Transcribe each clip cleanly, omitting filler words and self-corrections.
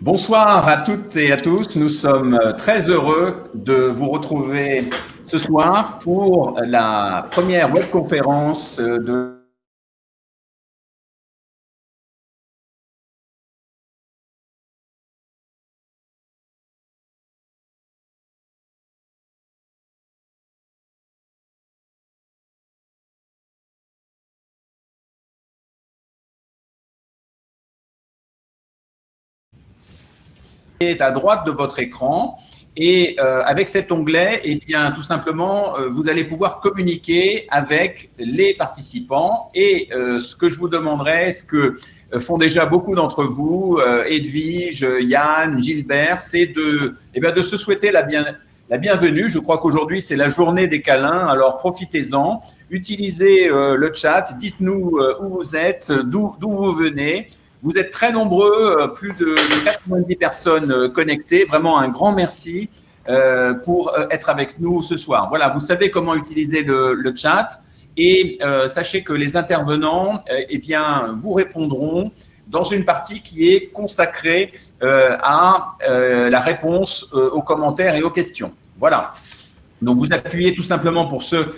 Bonsoir à toutes et à tous. Nous sommes très heureux de vous retrouver ce soir pour la première webconférence de est à droite de votre écran. Et avec cet onglet, eh bien, tout simplement, vous allez pouvoir communiquer avec les participants. Et ce que je vous demanderai, ce que font déjà beaucoup d'entre vous, Edwige, Yann, Gilbert, c'est de se souhaiter la bienvenue. Je crois qu'aujourd'hui, c'est la journée des câlins, alors profitez-en. Utilisez le chat, dites-nous où vous êtes, d'où vous venez. Vous êtes très nombreux, plus de 90 personnes connectées. Vraiment un grand merci pour être avec nous ce soir. Voilà, vous savez comment utiliser le chat et sachez que les intervenants eh bien, vous répondront dans une partie qui est consacrée à la réponse aux commentaires et aux questions. Voilà. Donc, vous appuyez tout simplement pour ceux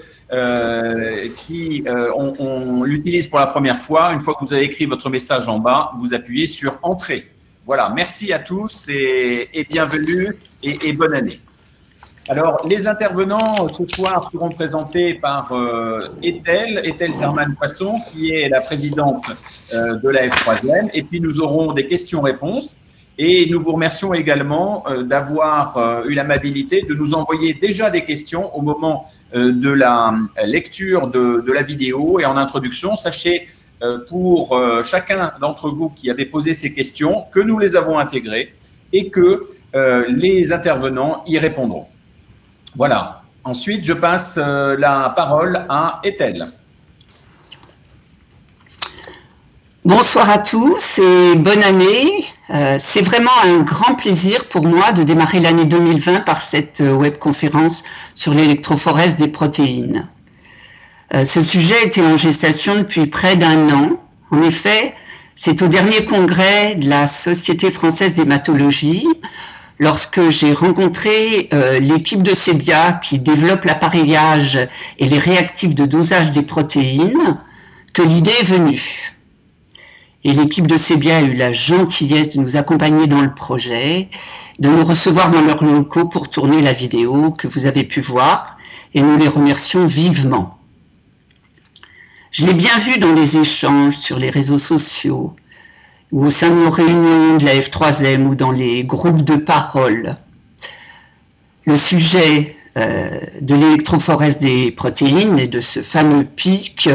qui on l'utilise pour la première fois. Une fois que vous avez écrit votre message en bas, vous appuyez sur « Entrée ». Voilà, merci à tous et bienvenue et bonne année. Alors, les intervenants ce soir seront présentés par Ethel Zerman-Poisson, qui est la présidente de la F3M. Et puis, nous aurons des questions-réponses. Et nous vous remercions également d'avoir eu l'amabilité de nous envoyer déjà des questions au moment de la lecture de la vidéo. Et en introduction, sachez pour chacun d'entre vous qui avait posé ces questions que nous les avons intégrées et que les intervenants y répondront. Voilà. Ensuite, je passe la parole à Ethel. Bonsoir à tous et bonne année. C'est vraiment un grand plaisir pour moi de démarrer l'année 2020 par cette webconférence sur l'électrophorèse des protéines. Ce sujet était en gestation depuis près d'1 an. En effet, c'est au dernier congrès de la Société française d'hématologie, lorsque j'ai rencontré l'équipe de Sebia qui développe l'appareillage et les réactifs de dosage des protéines, que l'idée est venue. Et l'équipe de Sebia a eu la gentillesse de nous accompagner dans le projet, de nous recevoir dans leurs locaux pour tourner la vidéo que vous avez pu voir, et nous les remercions vivement. Je l'ai bien vu dans les échanges sur les réseaux sociaux, ou au sein de nos réunions de la F3M ou dans les groupes de parole. Le sujet de l'électrophorèse des protéines et de ce fameux pic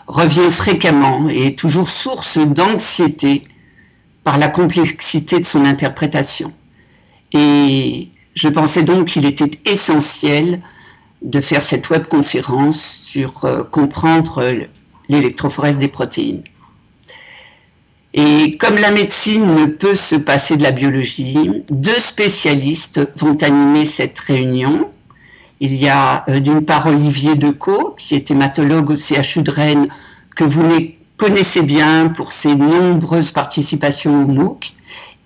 revient fréquemment et est toujours source d'anxiété par la complexité de son interprétation. Et je pensais donc qu'il était essentiel de faire cette webconférence sur comprendre l'électrophorèse des protéines. Et comme la médecine ne peut se passer de la biologie, 2 spécialistes vont animer cette réunion. Il y a d'une part Olivier Decaux, qui est hématologue au CHU de Rennes, que vous connaissez bien pour ses nombreuses participations au MOOC,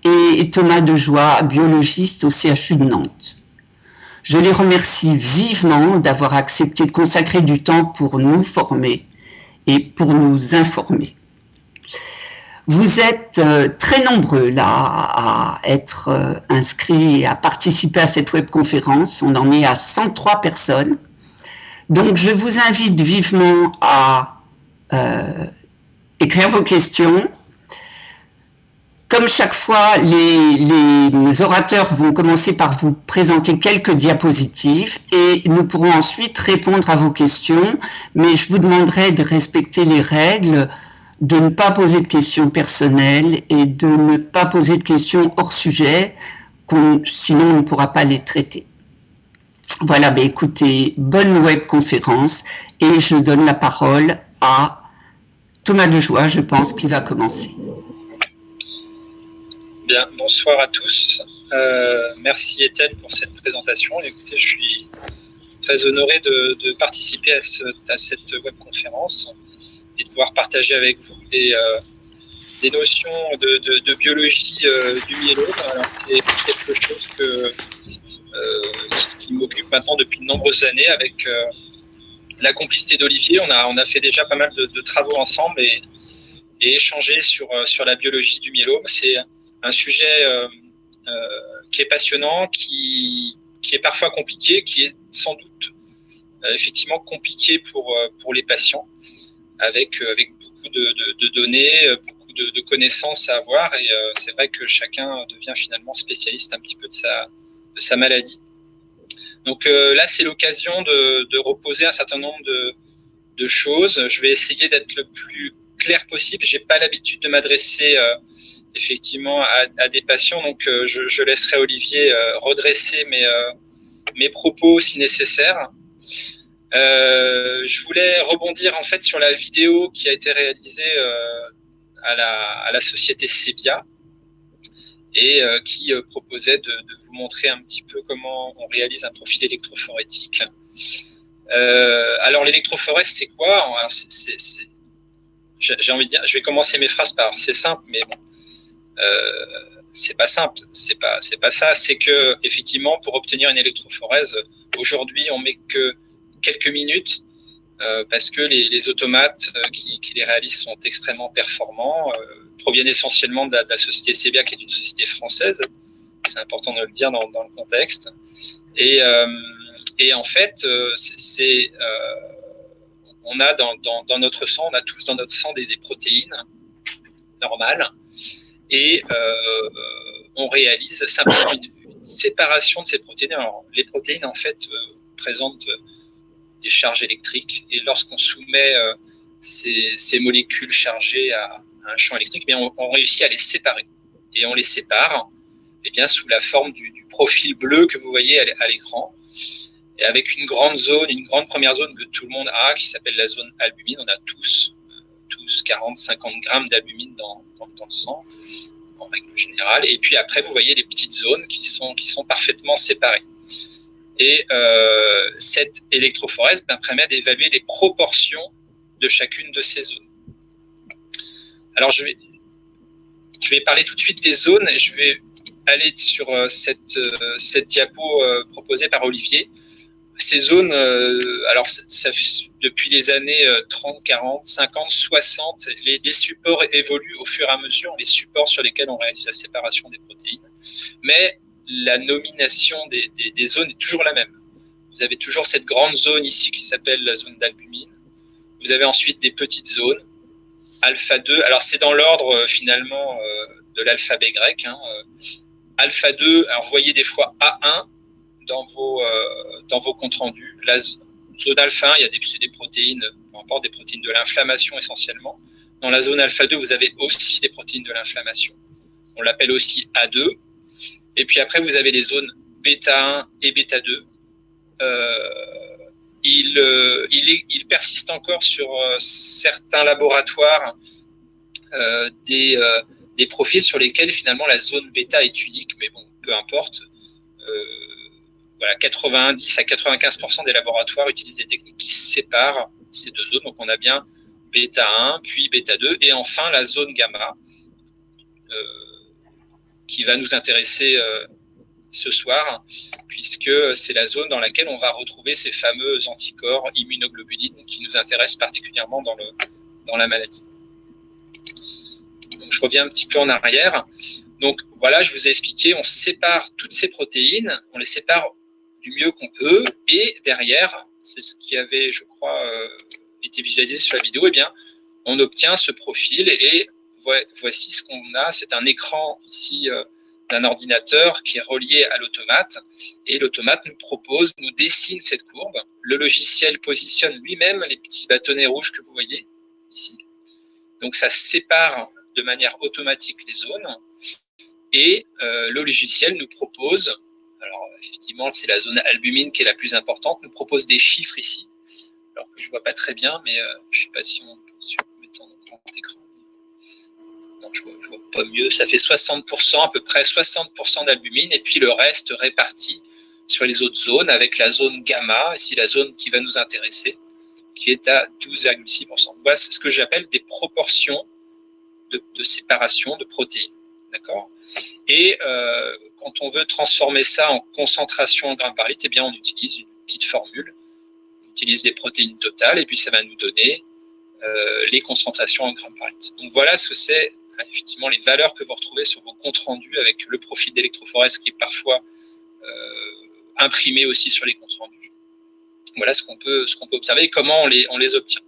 et Thomas Dejoie, biologiste au CHU de Nantes. Je les remercie vivement d'avoir accepté de consacrer du temps pour nous former et pour nous informer. Vous êtes très nombreux là à être inscrits et à participer à cette webconférence. On en est à 103 personnes. Donc je vous invite vivement à écrire vos questions. Comme chaque fois, les orateurs vont commencer par vous présenter quelques diapositives et nous pourrons ensuite répondre à vos questions. Mais je vous demanderai de respecter les règles, de ne pas poser de questions personnelles et de ne pas poser de questions hors sujet, sinon on ne pourra pas les traiter. Voilà, ben écoutez, bonne webconférence et je donne la parole à Thomas Dejoie, je pense, qui va commencer. Bien, bonsoir à tous. Merci Ethel pour cette présentation. Écoutez, je suis très honoré de participer à cette webconférence et de pouvoir partager avec vous des notions de biologie du myélome. Alors, c'est quelque chose qui m'occupe maintenant depuis de nombreuses années avec la complicité d'Olivier. On a fait déjà pas mal de travaux ensemble et échangé sur la biologie du myélome. C'est un sujet qui est passionnant, qui est parfois compliqué, qui est sans doute effectivement compliqué pour les patients, avec beaucoup de données, beaucoup de connaissances à avoir. Et c'est vrai que chacun devient finalement spécialiste un petit peu de sa maladie. Donc là, c'est l'occasion de reposer un certain nombre de choses. Je vais essayer d'être le plus clair possible. J'ai pas l'habitude de m'adresser effectivement à des patients, donc je laisserai Olivier redresser mes propos si nécessaire. Je voulais rebondir en fait sur la vidéo qui a été réalisée à la société Sebia et qui proposait de vous montrer un petit peu comment on réalise un profil électrophorétique. Alors l'électrophorèse, c'est quoi? Alors, j'ai envie de dire, je vais commencer mes phrases par c'est simple, mais bon, c'est pas simple, c'est pas ça. C'est que effectivement, pour obtenir une électrophorèse, aujourd'hui, on met que quelques minutes parce que les automates qui les réalisent sont extrêmement performants, proviennent essentiellement de la société Sebia, qui est une société française. C'est important de le dire dans le contexte. Et en fait, on a dans notre sang, on a tous dans notre sang des protéines normales, et on réalise simplement une séparation de ces protéines. Alors, les protéines, en fait, présentent des charges électriques, et lorsqu'on soumet ces molécules chargées à un champ électrique, mais on réussit à les séparer. Et on les sépare sous la forme du profil bleu que vous voyez à l'écran, et avec une grande première zone que tout le monde a, qui s'appelle la zone albumine. On a tous 40-50 grammes d'albumine dans le sang, en règle générale. Et puis après, vous voyez les petites zones qui sont parfaitement séparées. Et cette électrophorèse permet d'évaluer les proportions de chacune de ces zones. Alors, je vais parler tout de suite des zones, et je vais aller sur cette diapo proposée par Olivier. Ces zones, alors ça depuis les années 30, 40, 50, 60, les supports évoluent au fur et à mesure, les supports sur lesquels on réalise la séparation des protéines. Mais la nomination des zones est toujours la même. Vous avez toujours cette grande zone ici qui s'appelle la zone d'albumine. Vous avez ensuite des petites zones, alpha 2. Alors c'est dans l'ordre finalement de l'alphabet grec. Alpha 2, alors vous voyez des fois A1 dans vos comptes rendus. La zone alpha 1, il y a des protéines, peu importe, des protéines de l'inflammation essentiellement. Dans la zone alpha 2, vous avez aussi des protéines de l'inflammation. On l'appelle aussi A2. Et puis après, vous avez les zones bêta 1 et bêta 2. Il persiste encore sur certains laboratoires des profils sur lesquels finalement la zone bêta est unique, mais bon, peu importe. Voilà, 90 à 95% des laboratoires utilisent des techniques qui séparent ces deux zones. Donc on a bien bêta 1, puis bêta 2, et enfin la zone gamma, qui va nous intéresser ce soir, puisque c'est la zone dans laquelle on va retrouver ces fameux anticorps immunoglobulines qui nous intéressent particulièrement dans la maladie. Donc je reviens un petit peu en arrière. Donc voilà, je vous ai expliqué, on sépare toutes ces protéines, on les sépare du mieux qu'on peut, et derrière, c'est ce qui avait, je crois, été visualisé sur la vidéo, eh bien, on obtient ce profil, et voici ce qu'on a. C'est un écran ici d'un ordinateur qui est relié à l'automate, et l'automate nous dessine cette courbe. Le logiciel positionne lui-même les petits bâtonnets rouges que vous voyez ici. Donc ça sépare de manière automatique les zones, et le logiciel nous propose, alors effectivement c'est la zone albumine qui est la plus importante, nous propose des chiffres ici, alors que je ne vois pas très bien, mais je ne sais pas si on peut se mettre en grand écran. Non, je ne vois pas mieux. Ça fait 60%, à peu près 60% d'albumine, et puis le reste réparti sur les autres zones, avec la zone gamma, ici la zone qui va nous intéresser, qui est à 12,6%. Voilà ce que j'appelle des proportions de séparation de protéines. D'accord ? Et quand on veut transformer ça en concentration en grammes par litre, eh bien, on utilise une petite formule. On utilise des protéines totales et puis ça va nous donner les concentrations en grammes par litre. Donc voilà ce que c'est effectivement les valeurs que vous retrouvez sur vos comptes rendus avec le profil d'électrophorèse qui est parfois imprimé aussi sur les comptes rendus. Voilà ce qu'on peut observer et comment on les obtient.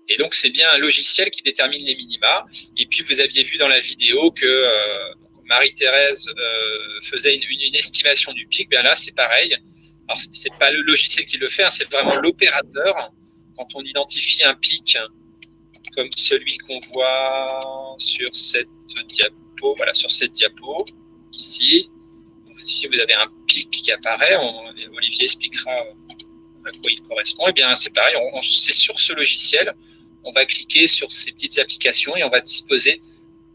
Et donc, c'est bien un logiciel qui détermine les minima. Et puis, vous aviez vu dans la vidéo que Marie-Thérèse faisait une estimation du pic. Bien là, c'est pareil. Alors, ce n'est pas le logiciel qui le fait, hein, c'est vraiment l'opérateur. Quand on identifie un pic comme celui qu'on voit sur cette diapo, voilà, sur cette diapo, ici. Donc, si vous avez un pic qui apparaît, Olivier expliquera à quoi il correspond. Eh bien, c'est pareil, c'est sur ce logiciel. On va cliquer sur ces petites applications et on va disposer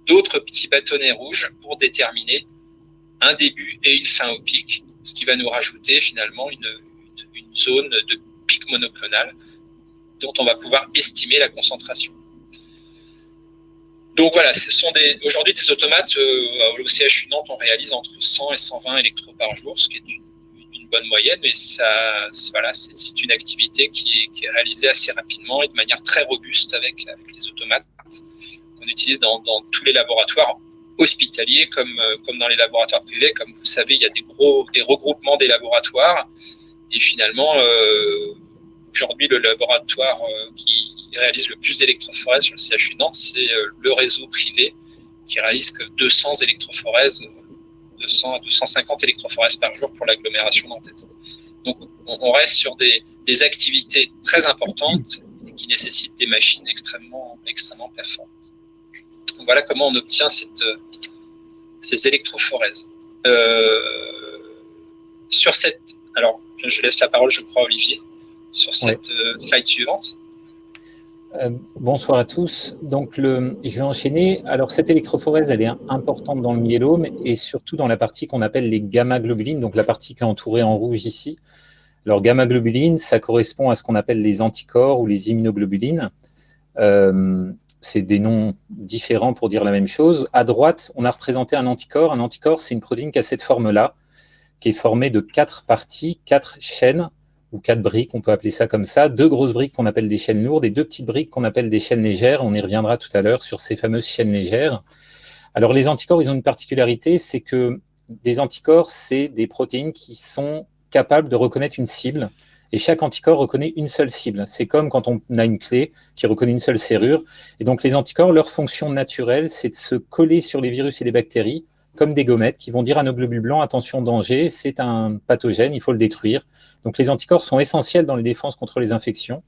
d'autres petits bâtonnets rouges pour déterminer un début et une fin au pic, ce qui va nous rajouter finalement une zone de pic monoclonal dont on va pouvoir estimer la concentration. Donc voilà, ce sont aujourd'hui des automates. Au CHU Nantes, on réalise entre 100 et 120 électros par jour, ce qui est une bonne moyenne, mais c'est une activité qui est réalisée assez rapidement et de manière très robuste avec les automates qu'on utilise dans tous les laboratoires hospitaliers comme dans les laboratoires privés. Comme vous savez, il y a des regroupements des laboratoires et finalement, aujourd'hui, le laboratoire qui réalise le plus d'électrophorèse sur le CHU Nantes, c'est le réseau privé qui réalise que 200 électrophorèses 200 à 250 électrophorèses par jour pour l'agglomération nantaise. Donc, on reste sur des activités très importantes et qui nécessitent des machines extrêmement performantes. Donc, voilà comment on obtient ces électrophorèses. Alors, je laisse la parole, je crois, à Olivier, sur cette slide suivante. Bonsoir à tous. Donc, je vais enchaîner. Alors, cette électrophorèse, elle est importante dans le myélome et surtout dans la partie qu'on appelle les gamma-globulines, donc la partie qui est entourée en rouge ici. Alors, gamma-globulines, ça correspond à ce qu'on appelle les anticorps ou les immunoglobulines. C'est des noms différents pour dire la même chose. À droite, on a représenté un anticorps. Un anticorps, c'est une protéine qui a cette forme-là, qui est formée de 4 parties, 4 chaînes, ou 4 briques, on peut appeler ça comme ça, 2 grosses briques qu'on appelle des chaînes lourdes et 2 petites briques qu'on appelle des chaînes légères. On y reviendra tout à l'heure sur ces fameuses chaînes légères. Alors les anticorps, ils ont une particularité, c'est que des anticorps, c'est des protéines qui sont capables de reconnaître une cible et chaque anticorps reconnaît une seule cible. C'est comme quand on a une clé qui reconnaît une seule serrure. Et donc les anticorps, leur fonction naturelle, c'est de se coller sur les virus et les bactéries comme des gommettes qui vont dire à nos globules blancs, attention, danger, c'est un pathogène, il faut le détruire. Donc les anticorps sont essentiels dans les défenses contre les infections,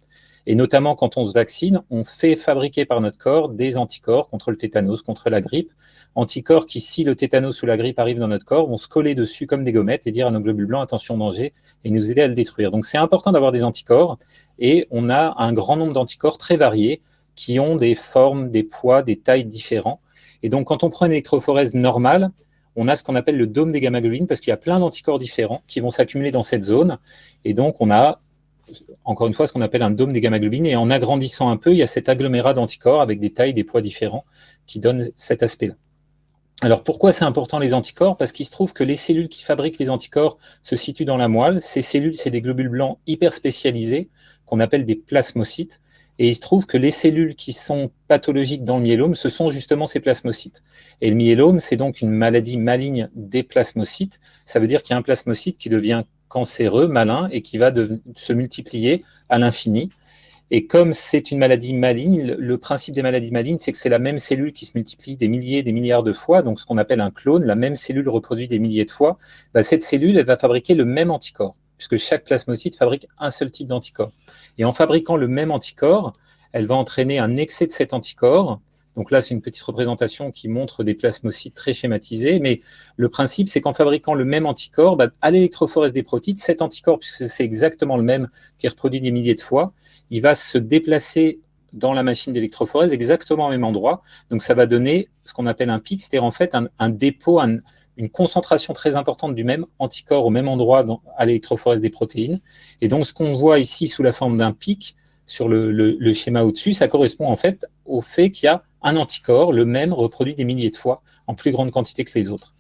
et notamment quand on se vaccine, on fait fabriquer par notre corps des anticorps contre le tétanos, contre la grippe, anticorps qui, si le tétanos ou la grippe arrive dans notre corps, vont se coller dessus comme des gommettes et dire à nos globules blancs, attention, danger, et nous aider à le détruire. Donc c'est important d'avoir des anticorps, et on a un grand nombre d'anticorps très variés, qui ont des formes, des poids, des tailles différents. Et donc, quand on prend une électrophorèse normale, on a ce qu'on appelle le dôme des gamma-globulines parce qu'il y a plein d'anticorps différents qui vont s'accumuler dans cette zone. Et donc, on a, encore une fois, ce qu'on appelle un dôme des gamma-globulines. Et en agrandissant un peu, il y a cet agglomérat d'anticorps avec des tailles, des poids différents qui donnent cet aspect-là. Alors, pourquoi c'est important les anticorps ? Parce qu'il se trouve que les cellules qui fabriquent les anticorps se situent dans la moelle. Ces cellules, c'est des globules blancs hyper spécialisés qu'on appelle des plasmocytes. Et il se trouve que les cellules qui sont pathologiques dans le myélome, ce sont justement ces plasmocytes. Et le myélome, c'est donc une maladie maligne des plasmocytes. Ça veut dire qu'il y a un plasmocyte qui devient cancéreux, malin, et qui va se multiplier à l'infini. Et comme c'est une maladie maligne, le principe des maladies malignes, c'est que c'est la même cellule qui se multiplie des milliers, des milliards de fois, donc ce qu'on appelle un clone, la même cellule reproduit des milliers de fois. Cette cellule, elle va fabriquer le même anticorps, puisque chaque plasmocyte fabrique un seul type d'anticorps. Et en fabriquant le même anticorps, elle va entraîner un excès de cet anticorps. Donc là, c'est une petite représentation qui montre des plasmocytes très schématisés, mais le principe, c'est qu'en fabriquant le même anticorps, à l'électrophorèse des protides, cet anticorps, puisque c'est exactement le même qui est reproduit des milliers de fois, il va se déplacer dans la machine d'électrophorèse exactement au même endroit. Donc ça va donner ce qu'on appelle un pic, c'est-à-dire en fait un dépôt, une concentration très importante du même anticorps au même endroit à l'électrophorèse des protéines. Et donc ce qu'on voit ici sous la forme d'un pic, sur le schéma au-dessus, ça correspond en fait au fait qu'il y a un anticorps, le même, reproduit des milliers de fois, en plus grande quantité que les autres.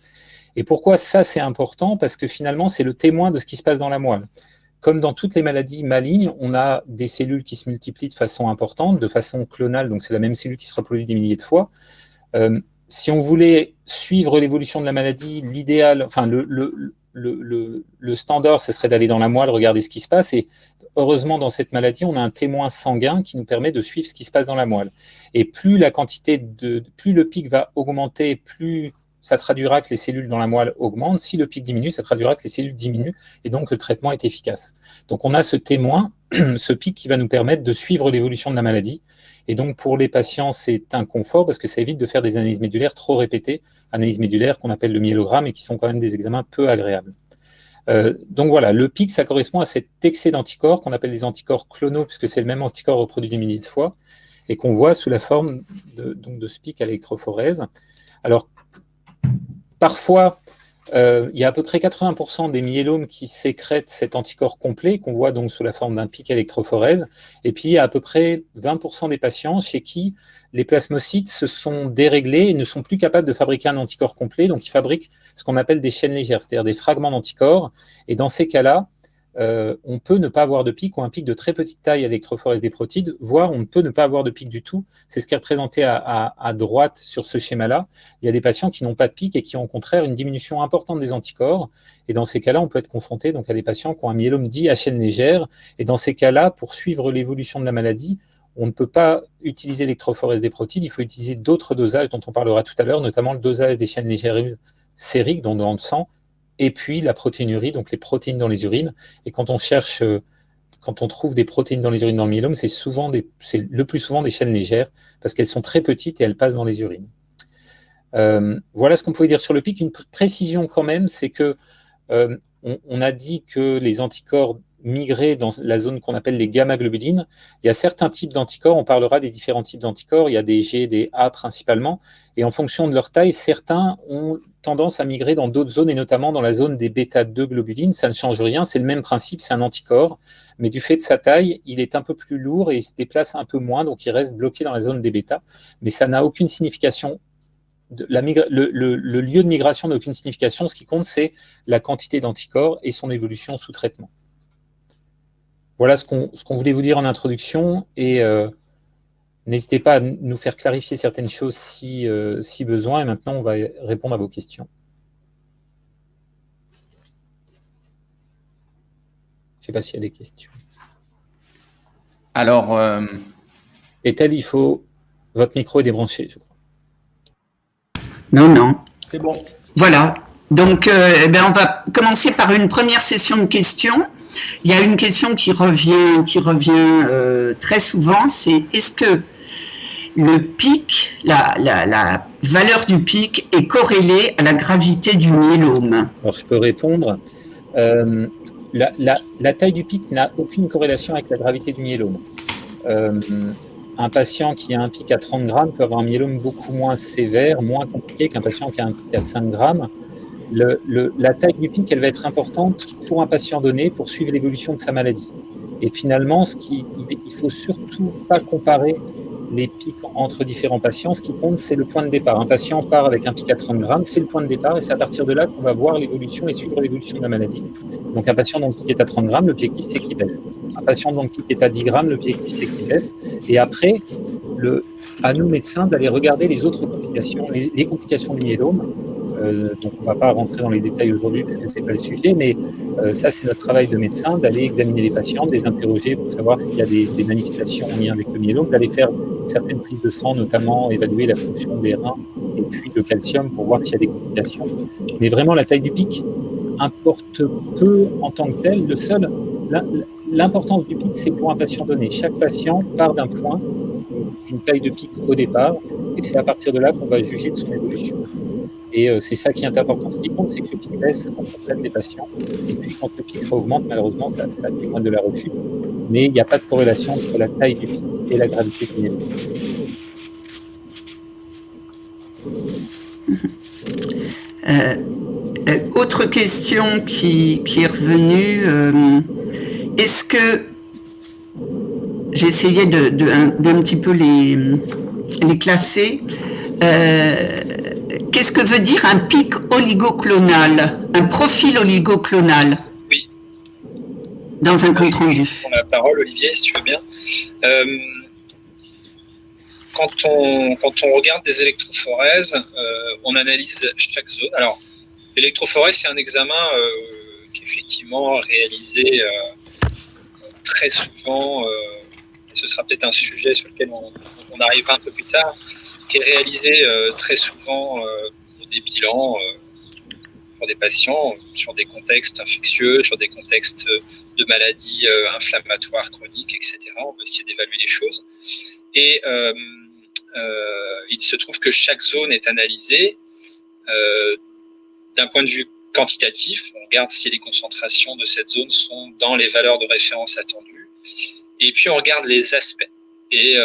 Et pourquoi ça c'est important? Parce que finalement, c'est le témoin de ce qui se passe dans la moelle. Comme dans toutes les maladies malignes, on a des cellules qui se multiplient de façon importante, de façon clonale, donc c'est la même cellule qui se reproduit des milliers de fois. Si on voulait suivre l'évolution de la maladie, l'idéal, enfin le standard, ce serait d'aller dans la moelle, regarder ce qui se passe. Et heureusement, dans cette maladie, on a un témoin sanguin qui nous permet de suivre ce qui se passe dans la moelle. Et plus le pic va augmenter, plus ça traduira que les cellules dans la moelle augmentent. Si le pic diminue, ça traduira que les cellules diminuent et donc le traitement est efficace. Donc on a ce témoin, ce pic qui va nous permettre de suivre l'évolution de la maladie. Et donc pour les patients, c'est un confort parce que ça évite de faire des analyses médulaires trop répétées, analyses médulaires qu'on appelle le myélogramme et qui sont quand même des examens peu agréables. Donc voilà, le pic, ça correspond à cet excès d'anticorps qu'on appelle des anticorps clonaux puisque c'est le même anticorps reproduit des milliers de fois et qu'on voit sous la forme de ce pic à l'électrophorèse. Alors, parfois, il y a à peu près 80% des myélomes qui sécrètent cet anticorps complet, qu'on voit donc sous la forme d'un pic à électrophorèse. Et puis, il y a à peu près 20% des patients chez qui les plasmocytes se sont déréglés et ne sont plus capables de fabriquer un anticorps complet. Donc, ils fabriquent ce qu'on appelle des chaînes légères, c'est-à-dire des fragments d'anticorps. Et dans ces cas-là, on peut ne pas avoir de pic ou un pic de très petite taille à l'électrophorèse des protides, voire on ne peut ne pas avoir de pic du tout. C'est ce qui est représenté à droite sur ce schéma-là. Il y a des patients qui n'ont pas de pic et qui ont au contraire une diminution importante des anticorps. Et dans ces cas-là, on peut être confronté donc, à des patients qui ont un myélome dit à chaîne légère. Et dans ces cas-là, pour suivre l'évolution de la maladie, on ne peut pas utiliser l'électrophorèse des protides, il faut utiliser d'autres dosages dont on parlera tout à l'heure, notamment le dosage des chaînes légères sériques, donc dans le sang, et puis la protéinurie, donc les protéines dans les urines. Et quand on trouve des protéines dans les urines dans le myélome, c'est le plus souvent des chaînes légères, parce qu'elles sont très petites et elles passent dans les urines. Voilà ce qu'on pouvait dire sur le pic. Une précision quand même, c'est que on a dit que les anticorps migraient dans la zone qu'on appelle les gamma-globulines. Il y a certains types d'anticorps, on parlera des différents types d'anticorps, il y a des G, des A principalement, et en fonction de leur taille, certains ont tendance à migrer dans d'autres zones, et notamment dans la zone des bêta-2 globulines. Ça ne change rien, c'est le même principe, c'est un anticorps, mais du fait de sa taille, il est un peu plus lourd et il se déplace un peu moins, donc il reste bloqué dans la zone des bêta, mais ça n'a aucune signification. Le lieu de migration n'a aucune signification, ce qui compte, c'est la quantité d'anticorps et son évolution sous traitement. Voilà ce qu'on voulait vous dire en introduction, et n'hésitez pas à nous faire clarifier certaines choses si besoin, et maintenant on va répondre à vos questions. Je ne sais pas s'il y a des questions. Alors, Ethel, votre micro est débranché, je crois. Non. c'est bon. Voilà. Donc, on va commencer par une première session de questions. Il y a une question qui revient très souvent, c'est est-ce que le pic, la valeur du pic est corrélée à la gravité du myélome? Alors, je peux répondre. La taille du pic n'a aucune corrélation avec la gravité du myélome. Un patient qui a un pic à 30 grammes peut avoir un myélome beaucoup moins sévère, moins compliqué qu'un patient qui a un pic à 5 grammes. La taille du pic, elle va être importante pour un patient donné pour suivre l'évolution de sa maladie. Et finalement, il ne faut surtout pas comparer les pics entre différents patients. Ce qui compte, c'est le point de départ. Un patient part avec un pic à 30 grammes, c'est le point de départ, et c'est à partir de là qu'on va voir l'évolution et suivre l'évolution de la maladie. Donc un patient dont le pic est à 30 grammes, l'objectif, c'est qu'il baisse. Un patient dont le pic est à 10 grammes, l'objectif, c'est qu'il baisse. Et après, à nous, médecins, d'aller regarder les autres complications, les complications du myélome. Donc on ne va pas rentrer dans les détails aujourd'hui parce que ce n'est pas le sujet, mais ça c'est notre travail de médecin, d'aller examiner les patients, de les interroger pour savoir s'il y a des manifestations en lien avec le myélome, d'aller faire certaines prises de sang, notamment évaluer la fonction des reins et puis le calcium pour voir s'il y a des complications. Mais vraiment la taille du pic importe peu en tant que tel. L'importance du pic, c'est pour un patient donné. Chaque patient part d'un point, d'une taille de pic au départ, et c'est à partir de là qu'on va juger de son évolution. Et c'est ça qui est important. Ce qui compte, c'est que le pic baisse quand on traite les patients. Et puis, quand le pic augmente, malheureusement, ça témoigne de la rechute. Mais il n'y a pas de corrélation entre la taille du pic et la gravité du myélome. Autre question qui est revenue. Est-ce que j'ai essayé d'un petit peu les classer. Qu'est-ce que veut dire un pic oligoclonal, un profil oligoclonal? Oui. Dans un compte rendu. Je prends la parole, Olivier, si tu veux bien. Quand on regarde des électrophorèses, on analyse chaque zone. Alors, l'électrophorèse, c'est un examen qui est effectivement réalisé très souvent, et ce sera peut-être un sujet sur lequel on arrivera un peu plus tard, qui est réalisé très souvent pour des bilans pour des patients sur des contextes infectieux, sur des contextes de maladies inflammatoires chroniques, etc. On veut essayer d'évaluer les choses. Et il se trouve que chaque zone est analysée d'un point de vue quantitatif. On regarde si les concentrations de cette zone sont dans les valeurs de référence attendues. Et puis on regarde les aspects. Et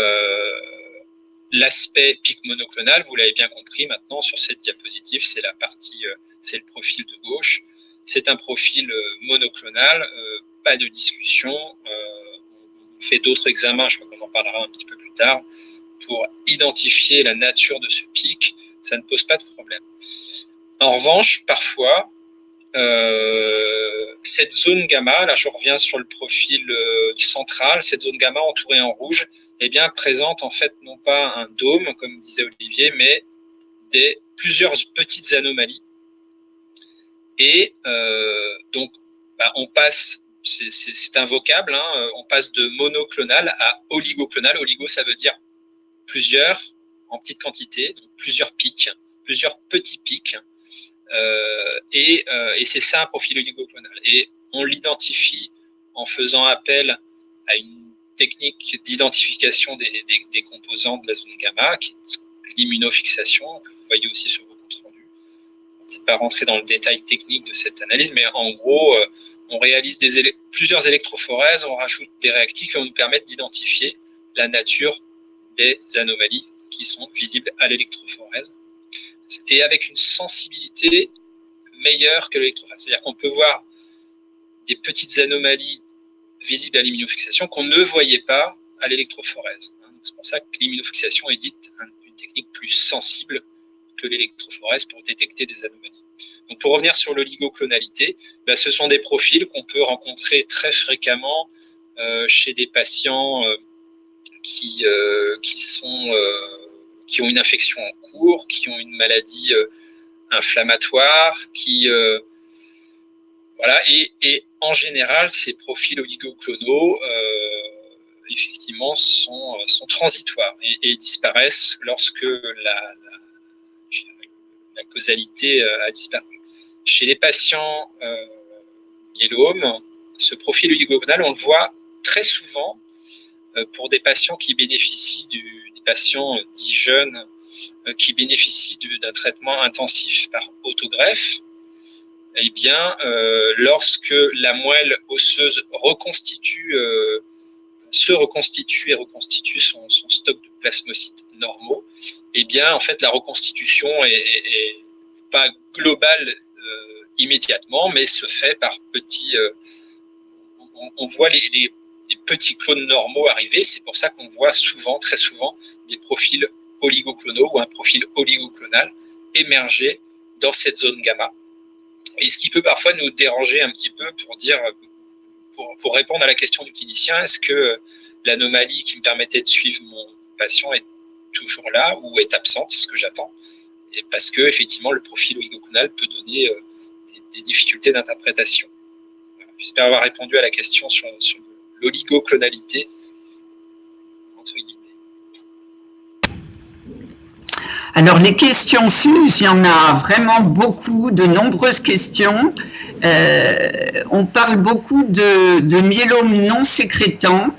l'aspect pic monoclonal, vous l'avez bien compris maintenant sur cette diapositive, c'est la partie, c'est le profil de gauche. C'est un profil monoclonal, pas de discussion. On fait d'autres examens, je crois qu'on en parlera un petit peu plus tard, pour identifier la nature de ce pic. Ça ne pose pas de problème. En revanche, parfois, cette zone gamma, là je reviens sur le profil central, cette zone gamma entourée en rouge, eh bien, présente en fait non pas un dôme, comme disait Olivier, mais plusieurs petites anomalies. Et donc, on passe, c'est un vocable, hein, on passe de monoclonal à oligoclonal. Oligo, ça veut dire plusieurs en petite quantité, donc plusieurs pics, plusieurs petits pics. Et c'est ça un profil oligoclonal. Et on l'identifie en faisant appel à une technique d'identification des composants de la zone gamma, qui est l'immunofixation, que vous voyez aussi sur vos comptes rendus. Je ne vais pas rentrer dans le détail technique de cette analyse, mais en gros, on réalise plusieurs électrophorèses, on rajoute des réactifs et on nous permet d'identifier la nature des anomalies qui sont visibles à l'électrophorèse, et avec une sensibilité meilleure que l'électrophorèse. C'est-à-dire qu'on peut voir des petites anomalies visibles à l'immunofixation qu'on ne voyait pas à l'électrophorèse. C'est pour ça que l'immunofixation est dite une technique plus sensible que l'électrophorèse pour détecter des anomalies. Donc pour revenir sur l'oligoclonalité, ce sont des profils qu'on peut rencontrer très fréquemment chez des patients qui ont une infection en cours, qui ont une maladie inflammatoire, voilà, et en général, ces profils oligoclonaux, effectivement, sont transitoires et disparaissent lorsque la causalité a disparu. Chez les patients myélomes, ce profil oligoclonal, on le voit très souvent pour des patients qui bénéficient des patients dits jeunes, qui bénéficient d'un traitement intensif par autogreffe. Eh bien, lorsque la moelle osseuse se reconstitue et reconstitue son stock de plasmocytes normaux, eh bien, en fait, la reconstitution est pas globale immédiatement, mais se fait par petits. On voit les petits clones normaux arriver. C'est pour ça qu'on voit souvent, très souvent, des profils oligoclonaux ou un profil oligoclonal émerger dans cette zone gamma. Et ce qui peut parfois nous déranger un petit peu pour répondre à la question du clinicien, est-ce que l'anomalie qui me permettait de suivre mon patient est toujours là ou est absente, c'est ce que j'attends. Et parce que effectivement le profil oligoclonal peut donner des difficultés d'interprétation. Voilà. J'espère avoir répondu à la question sur l'oligoclonalité, entre guillemets. Alors, les questions fusent, il y en a vraiment beaucoup, de nombreuses questions. On parle beaucoup de myélome non sécrétant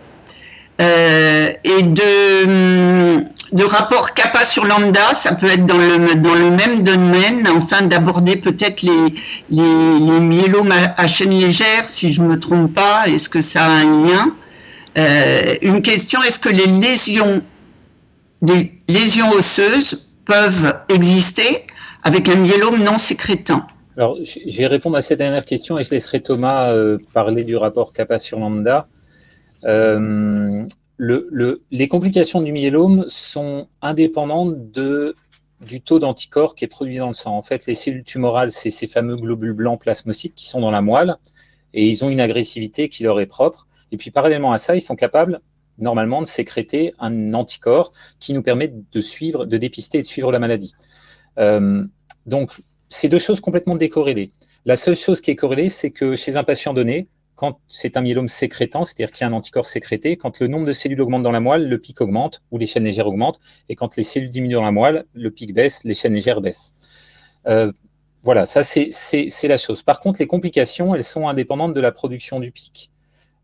et de rapport kappa sur lambda. Ça peut être dans le même domaine, enfin d'aborder peut-être les myélomes à chaîne légère, si je ne me trompe pas. Est-ce que ça a un lien? Une question, est-ce que des lésions osseuses peuvent exister avec un myélome non sécrétant? Alors, je vais répondre à cette dernière question et je laisserai Thomas parler du rapport kappa sur lambda. les complications du myélome sont indépendantes du taux d'anticorps qui est produit dans le sang. En fait, les cellules tumorales, c'est ces fameux globules blancs plasmocytes qui sont dans la moelle et ils ont une agressivité qui leur est propre. Et puis, parallèlement à ça, ils sont capables, normalement, de sécréter un anticorps qui nous permet de dépister et de suivre la maladie. Donc, c'est deux choses complètement décorrélées. La seule chose qui est corrélée, c'est que chez un patient donné, quand c'est un myélome sécrétant, c'est-à-dire qu'il y a un anticorps sécrété, quand le nombre de cellules augmente dans la moelle, le pic augmente, ou les chaînes légères augmentent, et quand les cellules diminuent dans la moelle, le pic baisse, les chaînes légères baissent. Voilà, ça c'est la chose. Par contre, les complications, elles sont indépendantes de la production du pic.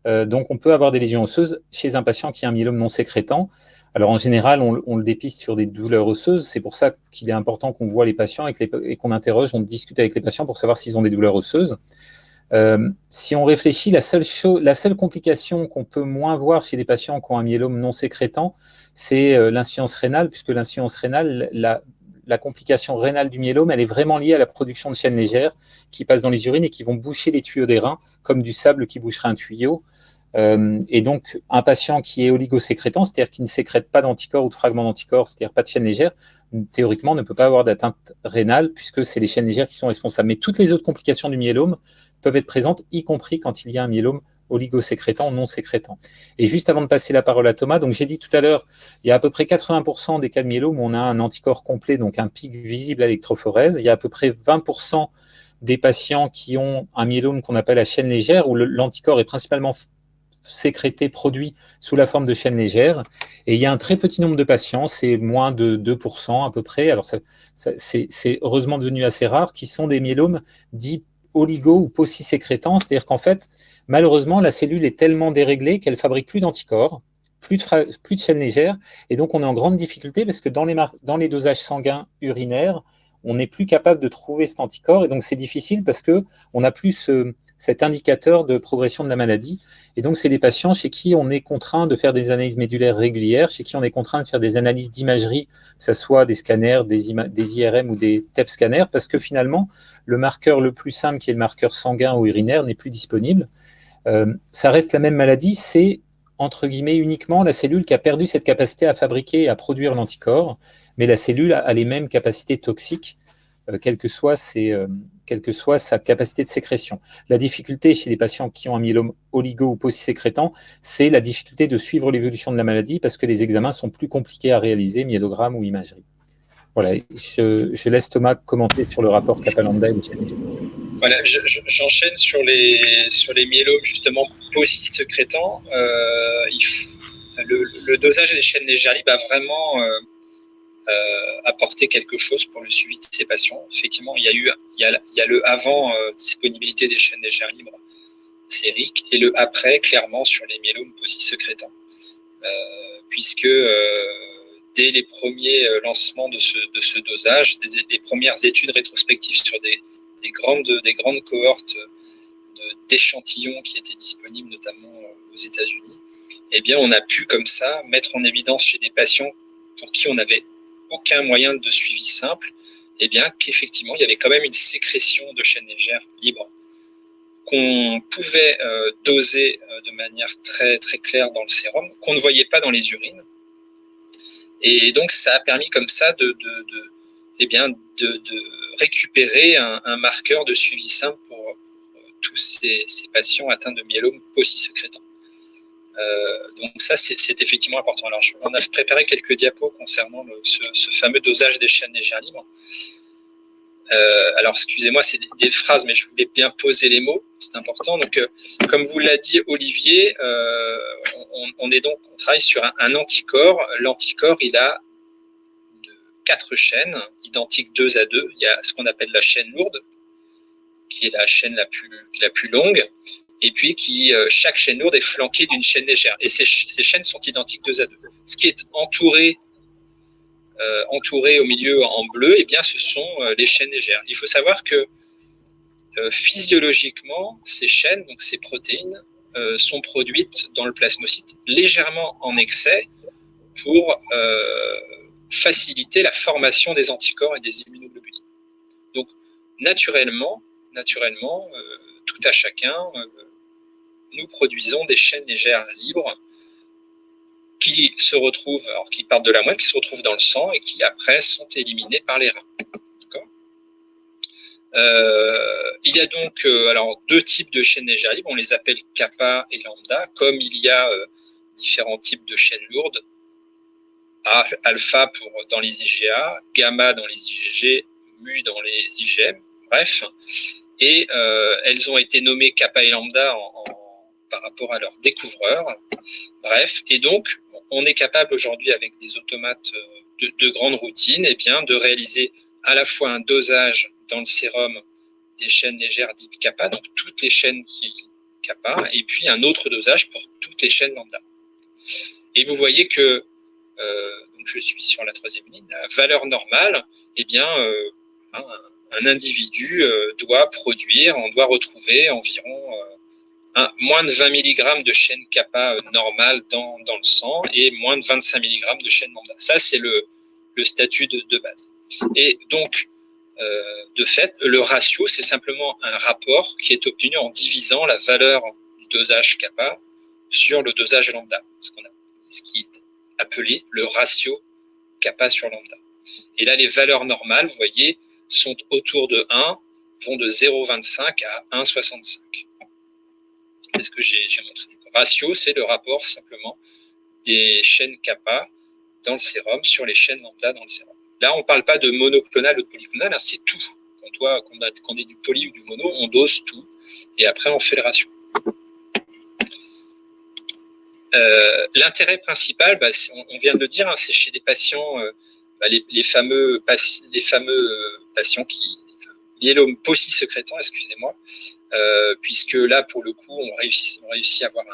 Donc, on peut avoir des lésions osseuses chez un patient qui a un myélome non sécrétant. Alors, en général, on le dépiste sur des douleurs osseuses. C'est pour ça qu'il est important qu'on voit les patients et qu'on interroge, on discute avec les patients pour savoir s'ils ont des douleurs osseuses. Si on réfléchit, la seule complication qu'on peut moins voir chez des patients qui ont un myélome non sécrétant, c'est l'insuffisance rénale, puisque l'insuffisance rénale, la complication rénale du myélome, elle est vraiment liée à la production de chaînes légères qui passent dans les urines et qui vont boucher les tuyaux des reins, comme du sable qui boucherait un tuyau. Et donc, un patient qui est oligosécrétant, c'est-à-dire qui ne sécrète pas d'anticorps ou de fragments d'anticorps, c'est-à-dire pas de chaînes légères, théoriquement ne peut pas avoir d'atteinte rénale puisque c'est les chaînes légères qui sont responsables. Mais toutes les autres complications du myélome peuvent être présentes, y compris quand il y a un myélome oligosécrétant ou non sécrétant. Et juste avant de passer la parole à Thomas, donc j'ai dit tout à l'heure, il y a à peu près 80% des cas de myélome où on a un anticorps complet, donc un pic visible à l'électrophorèse. Il y a à peu près 20% des patients qui ont un myélome qu'on appelle la chaîne légère, où l'anticorps est principalement sécrété, produit sous la forme de chaînes légères. Et il y a un très petit nombre de patients, c'est moins de 2% à peu près, alors c'est heureusement devenu assez rare, qui sont des myélomes dits oligo ou paucisécrétants, c'est-à-dire qu'en fait, malheureusement, la cellule est tellement déréglée qu'elle fabrique plus d'anticorps, plus de chaînes légères, et donc on est en grande difficulté parce que dans les dosages sanguins urinaires, on n'est plus capable de trouver cet anticorps, et donc c'est difficile parce qu'on n'a plus cet indicateur de progression de la maladie. Et donc, c'est des patients chez qui on est contraint de faire des analyses médulaires régulières, chez qui on est contraint de faire des analyses d'imagerie, que ce soit des scanners, des IRM ou des TEP scanners, parce que finalement, le marqueur le plus simple, qui est le marqueur sanguin ou urinaire, n'est plus disponible. Ça reste la même maladie, c'est entre guillemets uniquement la cellule qui a perdu cette capacité à fabriquer et à produire l'anticorps, mais la cellule a les mêmes capacités toxiques, quelle que soit sa capacité de sécrétion. La difficulté chez les patients qui ont un myélome oligo ou paucisécrétant, c'est la difficulté de suivre l'évolution de la maladie parce que les examens sont plus compliqués à réaliser, myélogramme ou imagerie. Voilà, je laisse Thomas commenter sur le rapport Capalanda et Michel. Voilà, j'enchaîne sur les myélomes justement paucisécrétants. Le dosage des chaînes légères libres a vraiment apporter quelque chose pour le suivi de ces patients. Effectivement, il y a le avant disponibilité des chaînes légères libres sériques et le après, clairement, sur les myélomes paucisécrétants. Puisque dès les premiers lancements de ce dosage, les premières études rétrospectives sur des grandes cohortes d'échantillons qui étaient disponibles, notamment aux États-Unis, eh bien, on a pu comme ça mettre en évidence chez des patients pour qui on n'avait aucun moyen de suivi simple, eh bien qu'effectivement, il y avait quand même une sécrétion de chaînes légères libres qu'on pouvait doser de manière très, très claire dans le sérum, qu'on ne voyait pas dans les urines. Et donc, ça a permis comme ça de récupérer un marqueur de suivi simple pour tous ces patients atteints de myélome paucisécrétant. Donc ça, c'est effectivement important. Alors, on a préparé quelques diapos concernant ce fameux dosage des chaînes légères libres. Alors, excusez-moi, c'est des phrases, mais je voulais bien poser les mots, c'est important. Donc, comme vous l'a dit Olivier, on travaille sur un anticorps. L'anticorps, il a 4 chaînes identiques 2 à 2. Il y a ce qu'on appelle la chaîne lourde, qui est la chaîne la plus longue, et puis chaque chaîne lourde est flanquée d'une chaîne légère. Et ces chaînes sont identiques 2 à 2. Ce qui est entouré au milieu en bleu, eh bien, ce sont les chaînes légères. Il faut savoir que physiologiquement, ces chaînes, donc ces protéines, sont produites dans le plasmocyte légèrement en excès pour faciliter la formation des anticorps et des immunoglobulines. Donc, naturellement, tout à chacun, nous produisons des chaînes légères libres qui se retrouvent, alors qui partent de la moelle, qui se retrouvent dans le sang et qui après sont éliminés par les reins. Il y a donc alors deux types de chaînes légères libres, on les appelle kappa et lambda, comme il y a différents types de chaînes lourdes, alpha dans les IgA, gamma dans les IgG, mu dans les IgM, bref, et elles ont été nommées kappa et lambda par rapport à leurs découvreurs, bref, et donc on est capable aujourd'hui avec des automates de grande routine, eh bien, de réaliser à la fois un dosage dans le sérum des chaînes légères dites kappa, donc toutes les chaînes qui kappa, et puis un autre dosage pour toutes les chaînes lambda. Et vous voyez que, donc je suis sur la troisième ligne, la valeur normale, eh bien, un individu doit retrouver environ moins de 20 mg de chaîne kappa normale dans le sang et moins de 25 mg de chaîne lambda. Ça, c'est le statut de base. Et donc, de fait, le ratio, c'est simplement un rapport qui est obtenu en divisant la valeur du dosage kappa sur le dosage lambda, ce qui est appelé le ratio kappa sur lambda. Et là, les valeurs normales, vous voyez, sont autour de 1, vont de 0,25 à 1,65. C'est ce que j'ai montré. Ratio, c'est le rapport simplement des chaînes kappa dans le sérum sur les chaînes lambda dans le sérum. Là, on ne parle pas de monoclonal ou de polyclonal, hein, c'est tout. Quand on est du poly ou du mono, on dose tout et après on fait le ratio. L'intérêt principal, on vient de le dire, hein, c'est chez des patients, les fameux patients qui myélome pauci-sécrétant, excusez-moi, puisque là, pour le coup, on réussit à avoir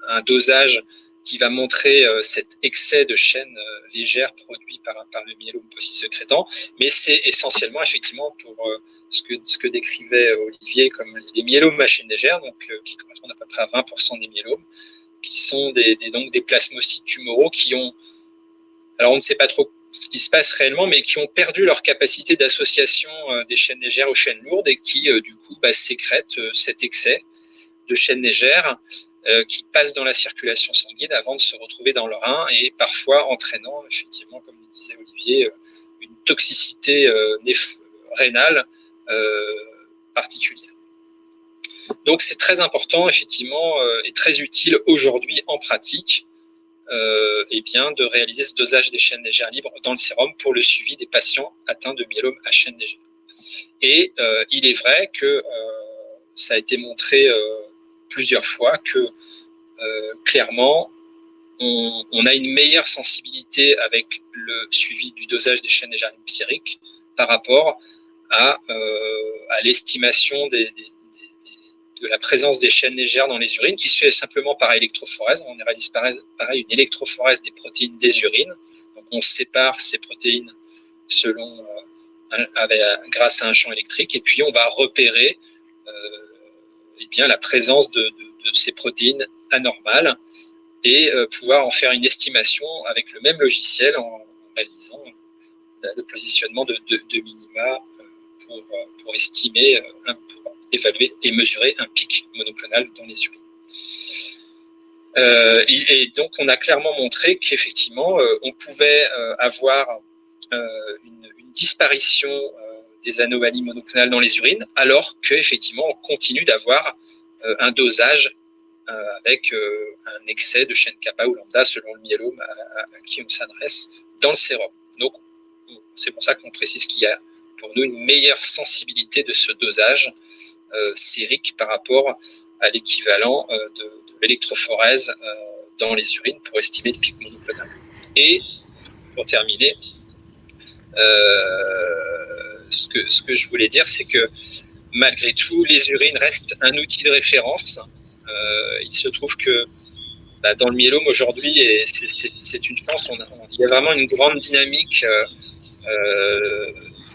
un dosage qui va montrer cet excès de chaînes légères produit par le myélome pauci-sécrétant, mais c'est essentiellement effectivement pour ce que décrivait Olivier comme les myélomes à chaîne légère, donc qui correspondent à peu près à 20% des myélomes, qui sont donc des plasmocytes tumoraux qui ont, alors on ne sait pas trop ce qui se passe réellement, mais qui ont perdu leur capacité d'association des chaînes légères aux chaînes lourdes et qui du coup sécrètent cet excès de chaînes légères qui passent dans la circulation sanguine avant de se retrouver dans le rein et parfois entraînant effectivement, comme le disait Olivier, une toxicité rénale particulière. Donc c'est très important effectivement et très utile aujourd'hui en pratique de réaliser ce dosage des chaînes légères libres dans le sérum pour le suivi des patients atteints de myélome à chaîne légère. Et il est vrai que ça a été montré plusieurs fois que clairement on a une meilleure sensibilité avec le suivi du dosage des chaînes légères libres sériques par rapport à l'estimation de la présence des chaînes légères dans les urines, qui se fait simplement par électrophorèse. On réalise pareil une électrophorèse des protéines des urines. Donc on sépare ces protéines grâce à un champ électrique, et puis on va repérer la présence de ces protéines anormales et pouvoir en faire une estimation avec le même logiciel en réalisant le positionnement de minima pour estimer pour évaluer et mesurer un pic monoclonal dans les urines. Et donc, on a clairement montré qu'effectivement, on pouvait avoir une disparition des anomalies monoclonales dans les urines, alors qu'effectivement, on continue d'avoir un dosage avec un excès de chaîne kappa ou lambda selon le myélome à qui on s'adresse dans le sérum. Donc, c'est pour ça qu'on précise qu'il y a pour nous une meilleure sensibilité de ce dosage sérique par rapport à l'équivalent de l'électrophorèse dans les urines pour estimer le pic monoclonal. Et pour terminer, ce que je voulais dire, c'est que malgré tout, les urines restent un outil de référence. Il se trouve que dans le myélome aujourd'hui, et c'est une chance, il y a vraiment une grande dynamique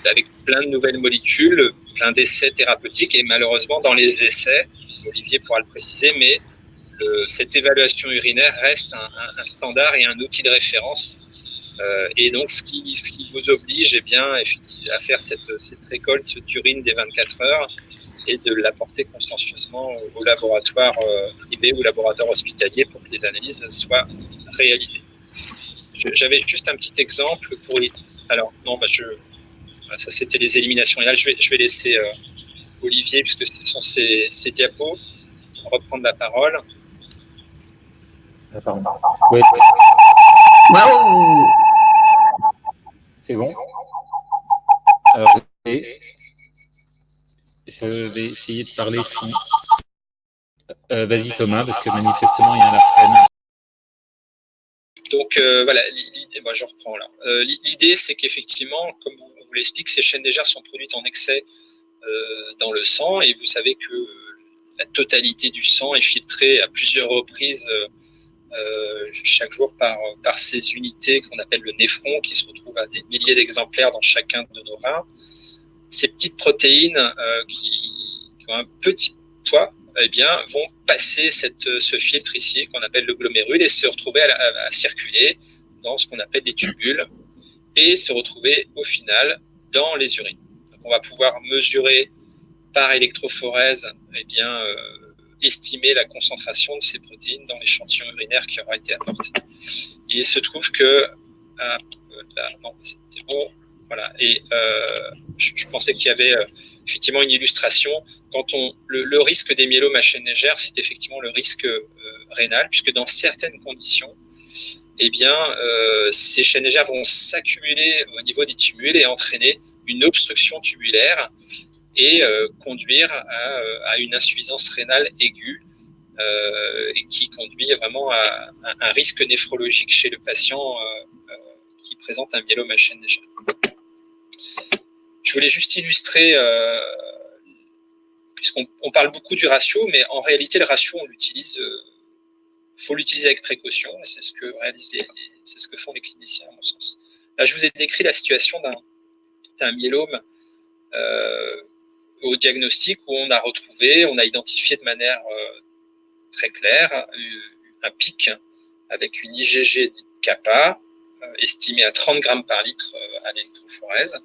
avec plein de nouvelles molécules, plein d'essais thérapeutiques, et malheureusement dans les essais, Olivier pourra le préciser, mais cette évaluation urinaire reste un standard et un outil de référence. Et donc ce qui vous oblige à faire cette récolte d'urine des 24 heures et de l'apporter consciencieusement au laboratoire privé ou laboratoire hospitalier pour que les analyses soient réalisées. J'avais juste un petit exemple pour. Alors, non, ça c'était les éliminations. Et là, je vais laisser Olivier, puisque ce sont ses diapos, reprendre la parole. Pardon. Ouais. Waouh! C'est bon. Alors, je vais essayer de parler sans. Vas-y Thomas, parce que manifestement il y a un Larsen. Donc voilà, l'idée, moi je reprends là. L'idée, c'est qu'effectivement, comme vous l'explique, ces chaînes légères sont produites en excès dans le sang, et vous savez que la totalité du sang est filtrée à plusieurs reprises chaque jour par ces unités qu'on appelle le néphron, qui se retrouvent à des milliers d'exemplaires dans chacun de nos reins. Ces petites protéines qui ont un petit poids, eh bien, vont passer ce filtre ici qu'on appelle le glomérule et se retrouver à circuler dans ce qu'on appelle les tubules et se retrouver au final dans les urines. Donc, on va pouvoir mesurer par électrophorèse, eh bien, estimer la concentration de ces protéines dans l'échantillon urinaire qui aura été apporté. Et il se trouve que non, c'était bon. Voilà. Et je pensais qu'il y avait effectivement une illustration. Quand le risque des myélomes à chaîne légère, c'est effectivement le risque rénal, puisque dans certaines conditions, eh bien, ces chaînes légères vont s'accumuler au niveau des tubules et entraîner une obstruction tubulaire et conduire à une insuffisance rénale aiguë et qui conduit vraiment à un risque néphrologique chez le patient qui présente un myélome à chaîne légère. Je voulais juste illustrer, puisqu'on parle beaucoup du ratio, mais en réalité, le ratio, faut l'utiliser avec précaution, et c'est ce que font les cliniciens, à mon sens. Là, je vous ai décrit la situation d'un myélome au diagnostic où on a identifié de manière très claire un pic avec une IgG kappa estimée à 30 grammes par litre à l'électrophorèse.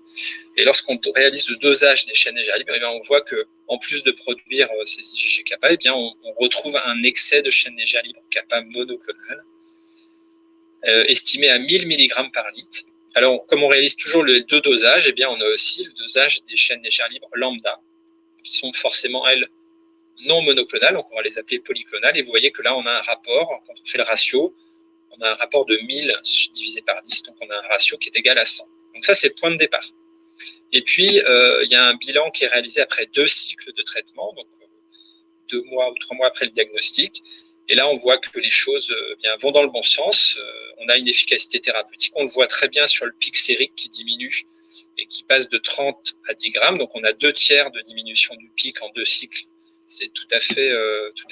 Et lorsqu'on réalise le dosage des chaînes légères libres, on voit qu'en plus de produire ces IgG kappa, on retrouve un excès de chaînes légères libres kappa monoclonales estimé à 1000 mg par litre. Alors, comme on réalise toujours les deux dosages, on a aussi le dosage des chaînes légères libres lambda, qui sont forcément, elles, non monoclonales, donc on va les appeler polyclonales. Et vous voyez que là, on a un rapport, quand on fait le ratio, on a un rapport de 1000 divisé par 10, donc on a un ratio qui est égal à 100. Donc ça, c'est le point de départ. Et puis, il y a un bilan qui est réalisé après 2 cycles de traitement, donc 2 mois ou 3 mois après le diagnostic. Et là, on voit que les choses vont dans le bon sens. On a une efficacité thérapeutique. On le voit très bien sur le pic sérique qui diminue et qui passe de 30 à 10 grammes. Donc, on a 2/3 de diminution du pic en 2 cycles. C'est tout à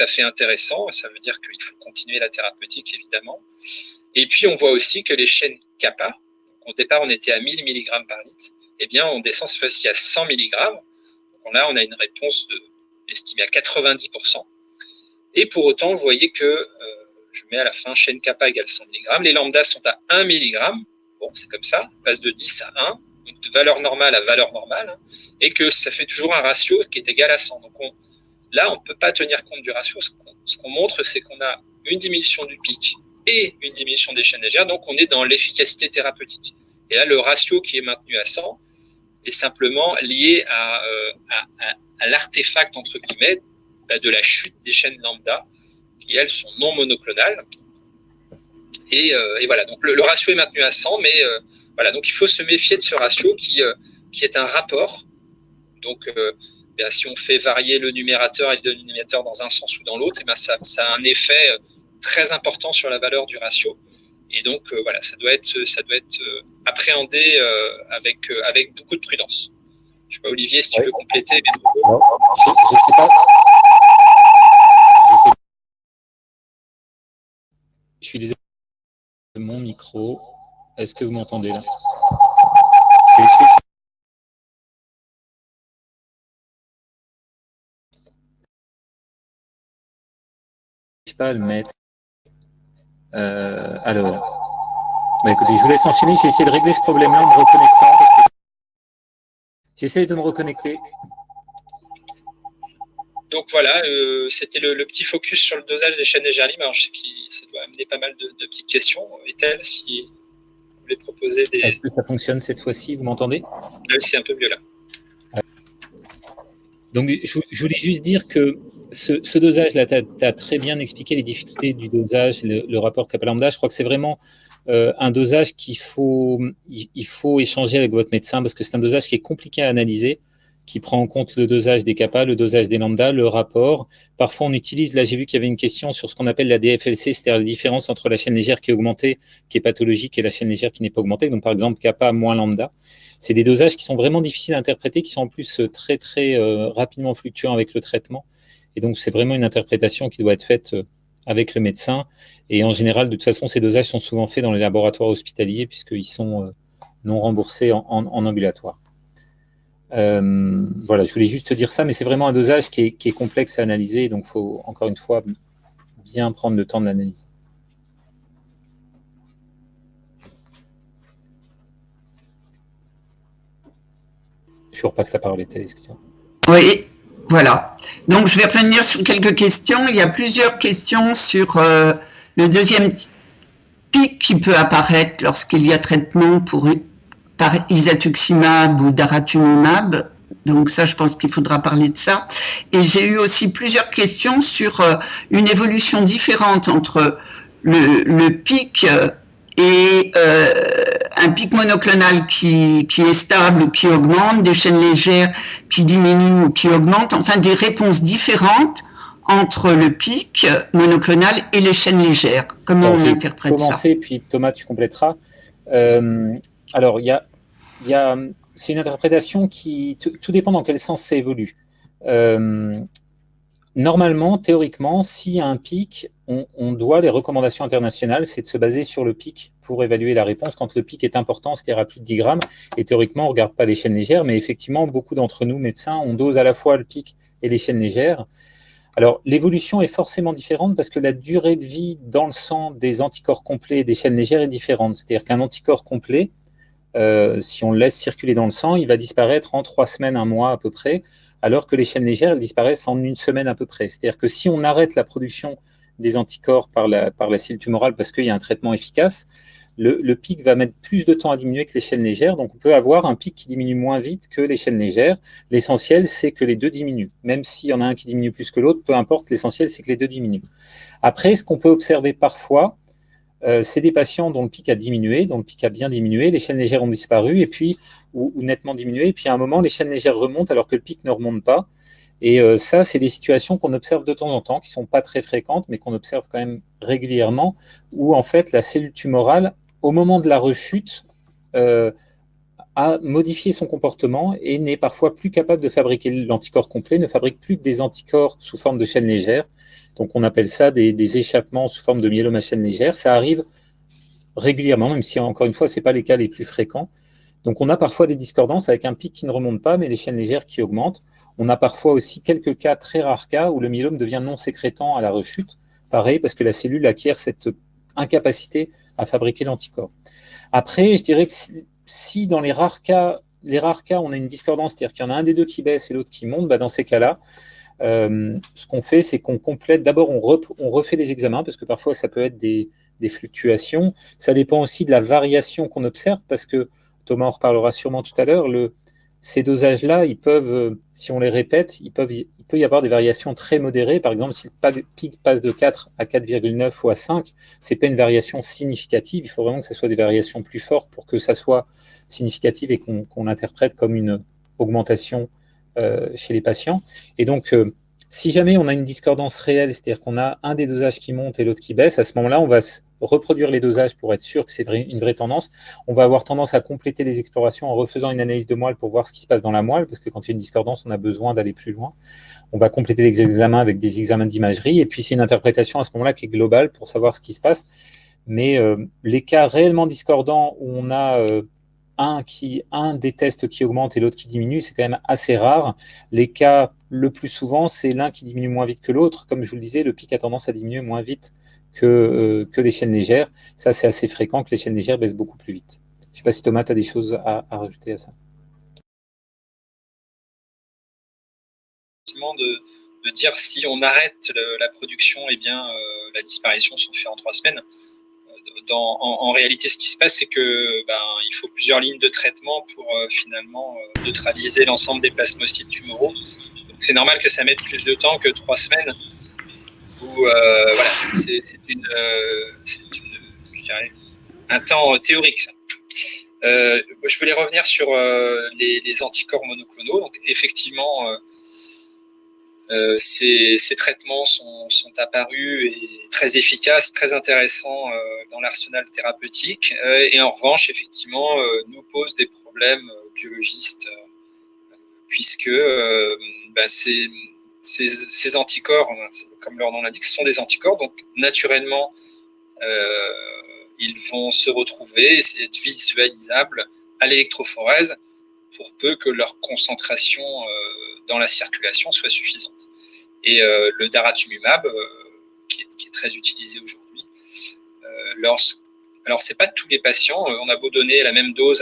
fait intéressant. Ça veut dire qu'il faut continuer la thérapeutique, évidemment. Et puis, on voit aussi que les chaînes kappa, au départ, on était à 1000 mg par litre, on descend cette fois-ci à 100 mg. Donc là, on a une réponse estimée à 90%. Et pour autant, vous voyez que, je mets à la fin, chaîne kappa égale 100 mg. Les lambdas sont à 1 mg. Bon, c'est comme ça, on passe de 10 à 1, donc de valeur normale à valeur normale, et que ça fait toujours un ratio qui est égal à 100. Donc là, on ne peut pas tenir compte du ratio. Ce qu'on montre, c'est qu'on a une diminution du pic et une diminution des chaînes légères, donc on est dans l'efficacité thérapeutique. Et là, le ratio qui est maintenu à 100 est simplement lié à l'artefact, entre guillemets, de la chute des chaînes lambda, qui, elles, sont non monoclonales. Et voilà, donc le ratio est maintenu à 100, mais voilà, donc il faut se méfier de ce ratio qui est un rapport. Donc, si on fait varier le numérateur et le dénominateur dans un sens ou dans l'autre, ça a un effet très important sur la valeur du ratio. Et donc, voilà, ça doit être appréhendé avec beaucoup de prudence. Je ne sais pas, Olivier, si tu veux compléter. Non, je ne sais pas. Je suis désolé de mon micro. Est-ce que vous m'entendez là? Je vais essayer. Je ne sais pas à le mettre. Alors, écoutez, je vous laisse enchaîner. Je vais essayer de régler ce problème-là en me reconnectant. Parce que j'essaie de me reconnecter. Donc voilà, c'était le petit focus sur le dosage des chaînes légères libres. Alors, je sais que ça doit amener pas mal de petites questions. Ethel, si voulais proposer des... Est-ce que ça fonctionne cette fois-ci? Vous m'entendez? C'est un peu mieux là. Donc, je voulais juste dire que ce dosage-là, tu as très bien expliqué les difficultés du dosage, le rapport kappa-lambda. Je crois que c'est vraiment un dosage il faut échanger avec votre médecin parce que c'est un dosage qui est compliqué à analyser, qui prend en compte le dosage des kappa, le dosage des lambda, le rapport. Parfois, on utilise, là j'ai vu qu'il y avait une question sur ce qu'on appelle la DFLC, c'est-à-dire la différence entre la chaîne légère qui est augmentée, qui est pathologique, et la chaîne légère qui n'est pas augmentée. Donc, par exemple, kappa moins lambda. C'est des dosages qui sont vraiment difficiles à interpréter, qui sont en plus très, très rapidement fluctuants avec le traitement. Et donc, c'est vraiment une interprétation qui doit être faite avec le médecin. Et en général, de toute façon, ces dosages sont souvent faits dans les laboratoires hospitaliers puisqu'ils sont non remboursés en ambulatoire. Voilà, je voulais juste te dire ça, mais c'est vraiment un dosage qui est complexe à analyser. Donc, il faut, encore une fois, bien prendre le temps de l'analyse. Je repasse la parole à Théo, excusez-moi. Oui, voilà. Donc, je vais revenir sur quelques questions. Il y a plusieurs questions sur le deuxième pic qui peut apparaître lorsqu'il y a traitement par isatuximab ou daratumumab. Donc ça, je pense qu'il faudra parler de ça. Et j'ai eu aussi plusieurs questions sur une évolution différente entre le pic et un pic monoclonal qui est stable ou qui augmente, des chaînes légères qui diminuent ou qui augmentent, enfin des réponses différentes entre le pic monoclonal et les chaînes légères. Comment on interprète ça? Commencer, puis Thomas, tu compléteras. Alors, c'est une interprétation qui... Tout dépend dans quel sens ça évolue. Normalement, théoriquement, s'il y a un pic, on doit, les recommandations internationales, c'est de se baser sur le pic pour évaluer la réponse. Quand le pic est important, c'est-à-dire à plus de 10 grammes, et théoriquement, on ne regarde pas les chaînes légères, mais effectivement, beaucoup d'entre nous, médecins, on dose à la fois le pic et les chaînes légères. Alors, l'évolution est forcément différente parce que la durée de vie dans le sang des anticorps complets et des chaînes légères est différente. C'est-à-dire qu'un anticorps complet, si on le laisse circuler dans le sang, il va disparaître en 3 semaines, 1 mois à peu près, alors que les chaînes légères, elles disparaissent en 1 semaine à peu près. C'est-à-dire que si on arrête la production des anticorps par la cellule tumorale parce qu'il y a un traitement efficace, le pic va mettre plus de temps à diminuer que les chaînes légères. Donc, on peut avoir un pic qui diminue moins vite que les chaînes légères. L'essentiel, c'est que les deux diminuent. Même s'il y en a un qui diminue plus que l'autre, peu importe, l'essentiel, c'est que les deux diminuent. Après, ce qu'on peut observer parfois, c'est des patients dont le pic a diminué, dont le pic a bien diminué, les chaînes légères ont disparu, et puis, ou nettement diminué, et puis à un moment, les chaînes légères remontent alors que le pic ne remonte pas. Et ça, c'est des situations qu'on observe de temps en temps, qui ne sont pas très fréquentes, mais qu'on observe quand même régulièrement, où en fait, la cellule tumorale, au moment de la rechute, a modifié son comportement et n'est parfois plus capable de fabriquer l'anticorps complet, ne fabrique plus que des anticorps sous forme de chaînes légères. Donc on appelle ça des échappements sous forme de myélome à chaîne légère. Ça arrive régulièrement, même si encore une fois, ce n'est pas les cas les plus fréquents. Donc on a parfois des discordances avec un pic qui ne remonte pas, mais les chaînes légères qui augmentent. On a parfois aussi quelques cas, très rares cas, où le myélome devient non sécrétant à la rechute. Pareil, parce que la cellule acquiert cette incapacité à fabriquer l'anticorps. Après, je dirais que si dans les rares cas, on a une discordance, c'est-à-dire qu'il y en a un des deux qui baisse et l'autre qui monte, dans ces cas-là, ce qu'on fait, c'est qu'on complète. D'abord, on refait des examens, parce que parfois, ça peut être des fluctuations. Ça dépend aussi de la variation qu'on observe, parce que Thomas en reparlera sûrement tout à l'heure, ces dosages-là, ils peuvent, si on les répète, il peut y avoir des variations très modérées. Par exemple, si le pic passe de 4 à 4,9 ou à 5, ce n'est pas une variation significative. Il faut vraiment que ce soit des variations plus fortes pour que ça soit significatif et qu'on l'interprète comme une augmentation chez les patients. Et donc, si jamais on a une discordance réelle, c'est-à-dire qu'on a un des dosages qui monte et l'autre qui baisse, à ce moment-là, on va reproduire les dosages pour être sûr que c'est une vraie tendance. On va avoir tendance à compléter les explorations en refaisant une analyse de moelle pour voir ce qui se passe dans la moelle, parce que quand il y a une discordance, on a besoin d'aller plus loin. On va compléter les examens avec des examens d'imagerie, et puis c'est une interprétation à ce moment-là qui est globale pour savoir ce qui se passe. Mais les cas réellement discordants où on a un des tests qui augmente et l'autre qui diminue, c'est quand même assez rare. Les cas le plus souvent, c'est l'un qui diminue moins vite que l'autre. Comme je vous le disais, le pic a tendance à diminuer moins vite que les chaînes légères. Ça, c'est assez fréquent que les chaînes légères baissent beaucoup plus vite. Je ne sais pas si Thomas, tu as des choses à rajouter à ça. De dire si on arrête la production, eh bien, la disparition se fait en 3 semaines. en réalité, ce qui se passe, c'est que il faut plusieurs lignes de traitement pour finalement neutraliser l'ensemble des plasmocytes tumoraux. Donc, c'est normal que ça mette plus de temps que 3 semaines. Voilà, c'est je dirais, un temps théorique. Ça. Je voulais revenir sur les anticorps monoclonaux. Donc, effectivement, ces traitements sont apparus et très efficaces, très intéressants dans l'arsenal thérapeutique. Et en revanche, effectivement, nous posent des problèmes biologistes, puisque ces anticorps, comme leur nom l'indique, ce sont des anticorps. Donc, naturellement, ils vont se retrouver et être visualisables à l'électrophorèse pour peu que leur concentration dans la circulation soit suffisante. Et le daratumumab, qui est très utilisé aujourd'hui, alors c'est pas tous les patients, on a beau donner la même dose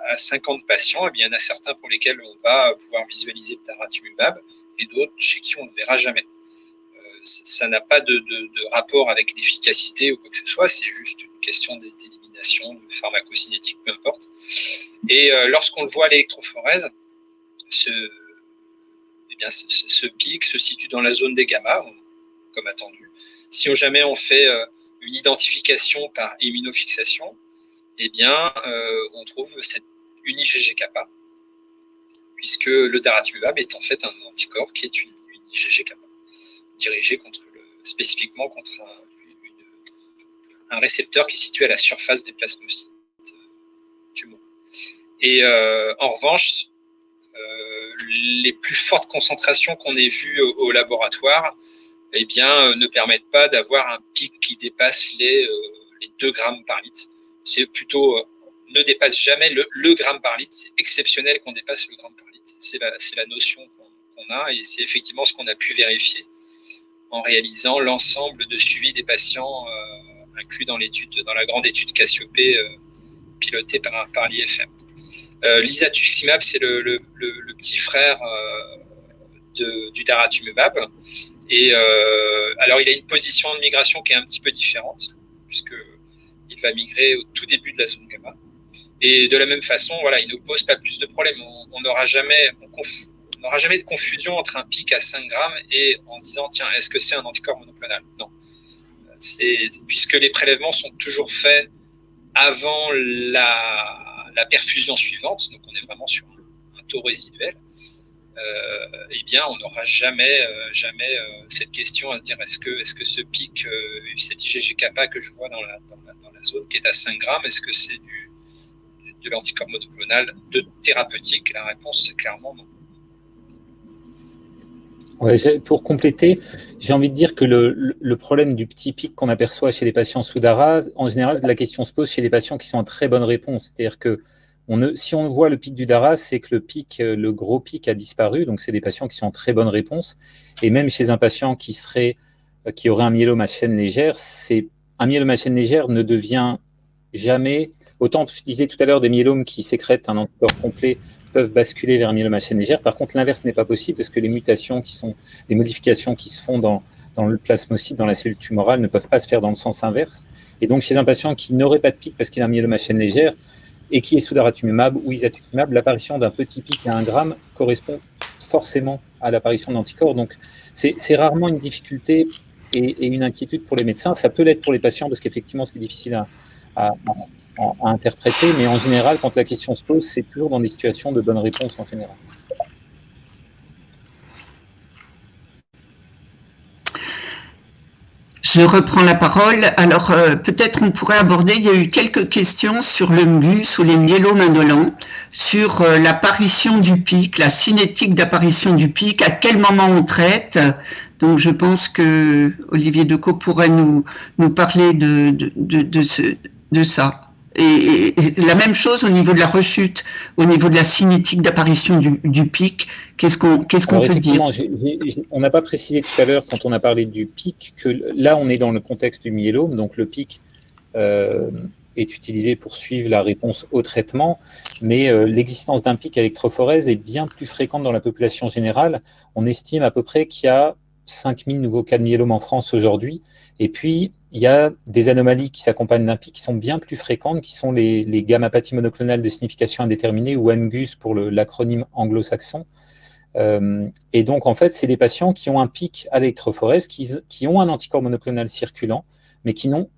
à 50 patients, et bien il y en a certains pour lesquels on va pouvoir visualiser le daratumumab et d'autres chez qui on ne le verra jamais. Ça n'a pas de rapport avec l'efficacité ou quoi que ce soit, c'est juste une question d'élimination, de pharmacocinétique, peu importe. Et lorsqu'on le voit à l'électrophorèse, ce pic se situe dans la zone des gamma, comme attendu. Si jamais on fait une identification par immunofixation, eh bien, on trouve une IgG-kappa, puisque le daratumumab est en fait un anticorps qui est une IgG-kappa, dirigé spécifiquement contre un récepteur qui est situé à la surface des plasmocytes tumoraux. Et en revanche, les plus fortes concentrations qu'on ait vues au laboratoire, eh bien, ne permettent pas d'avoir un pic qui dépasse les 2 grammes par litre. C'est plutôt, ne dépasse jamais le gramme par litre. C'est exceptionnel qu'on dépasse le gramme par litre. C'est la notion qu'on a et c'est effectivement ce qu'on a pu vérifier en réalisant l'ensemble de suivi des patients inclus dans la grande étude Cassiopée pilotée par l'IFM. L'isatuximab, c'est le petit frère du daratumumab. Et alors, il a une position de migration qui est un petit peu différente, puisqu'il va migrer au tout début de la zone gamma. Et de la même façon, voilà, il ne pose pas plus de problèmes. On n'aura jamais de confusion entre un pic à 5 grammes et en se disant, tiens, est-ce que c'est un anticorps monoclonal? Non. Puisque les prélèvements sont toujours faits avant la perfusion suivante, donc on est vraiment sur un taux résiduel, eh bien, on n'aura jamais cette question à se dire est-ce que ce pic, cet IgG-kappa que je vois dans la zone qui est à 5 grammes, est-ce que c'est de l'anticorps monoclonal thérapeutique? La réponse, c'est clairement non. Ouais, pour compléter, j'ai envie de dire que le problème du petit pic qu'on aperçoit chez les patients sous DARA, en général, la question se pose chez les patients qui sont en très bonne réponse. C'est-à-dire que si on voit le pic du DARA, c'est que le gros pic a disparu. Donc, c'est des patients qui sont en très bonne réponse. Et même chez un patient qui aurait un myélome à chaîne légère, un myélome à chaîne légère ne devient jamais. Autant, je disais tout à l'heure, des myélomes qui sécrètent un anticorps complet peuvent basculer vers un myélome à chaîne légère. Par contre, l'inverse n'est pas possible parce que les modifications qui se font dans le plasmocyte, dans la cellule tumorale, ne peuvent pas se faire dans le sens inverse. Et donc, chez un patient qui n'aurait pas de pic parce qu'il a un myélome à chaîne légère et qui est sous daratumumab ou isatuximab, l'apparition d'un petit pic à 1 gramme correspond forcément à l'apparition d'anticorps. Donc, c'est rarement une difficulté et une inquiétude pour les médecins. Ça peut l'être pour les patients parce qu'effectivement, c'est difficile à interpréter, mais en général, quand la question se pose, c'est toujours dans des situations de bonne réponse en général. Je reprends la parole. Alors, peut-être on pourrait aborder, il y a eu quelques questions sur le MUS ou les myélomes indolents, sur l'apparition du pic, la cinétique d'apparition du pic, à quel moment on traite. Donc, je pense que Olivier Decaux pourrait nous parler de ça. Et la même chose au niveau de la rechute, au niveau de la cinétique d'apparition du pic, qu'est-ce qu'on peut dire? On n'a pas précisé tout à l'heure, quand on a parlé du pic, que là, on est dans le contexte du myélome, donc le pic est utilisé pour suivre la réponse au traitement, mais l'existence d'un pic à électrophorèse est bien plus fréquente dans la population générale. On estime à peu près qu'il y a 5000 nouveaux cas de myélome en France aujourd'hui, et puis il y a des anomalies qui s'accompagnent d'un pic qui sont bien plus fréquentes, qui sont les gammapathies monoclonales de signification indéterminée, ou MGUS pour l'acronyme anglo-saxon. Et donc, en fait, c'est des patients qui ont un pic à l'électrophorèse, qui ont un anticorps monoclonal circulant, mais qui n'ont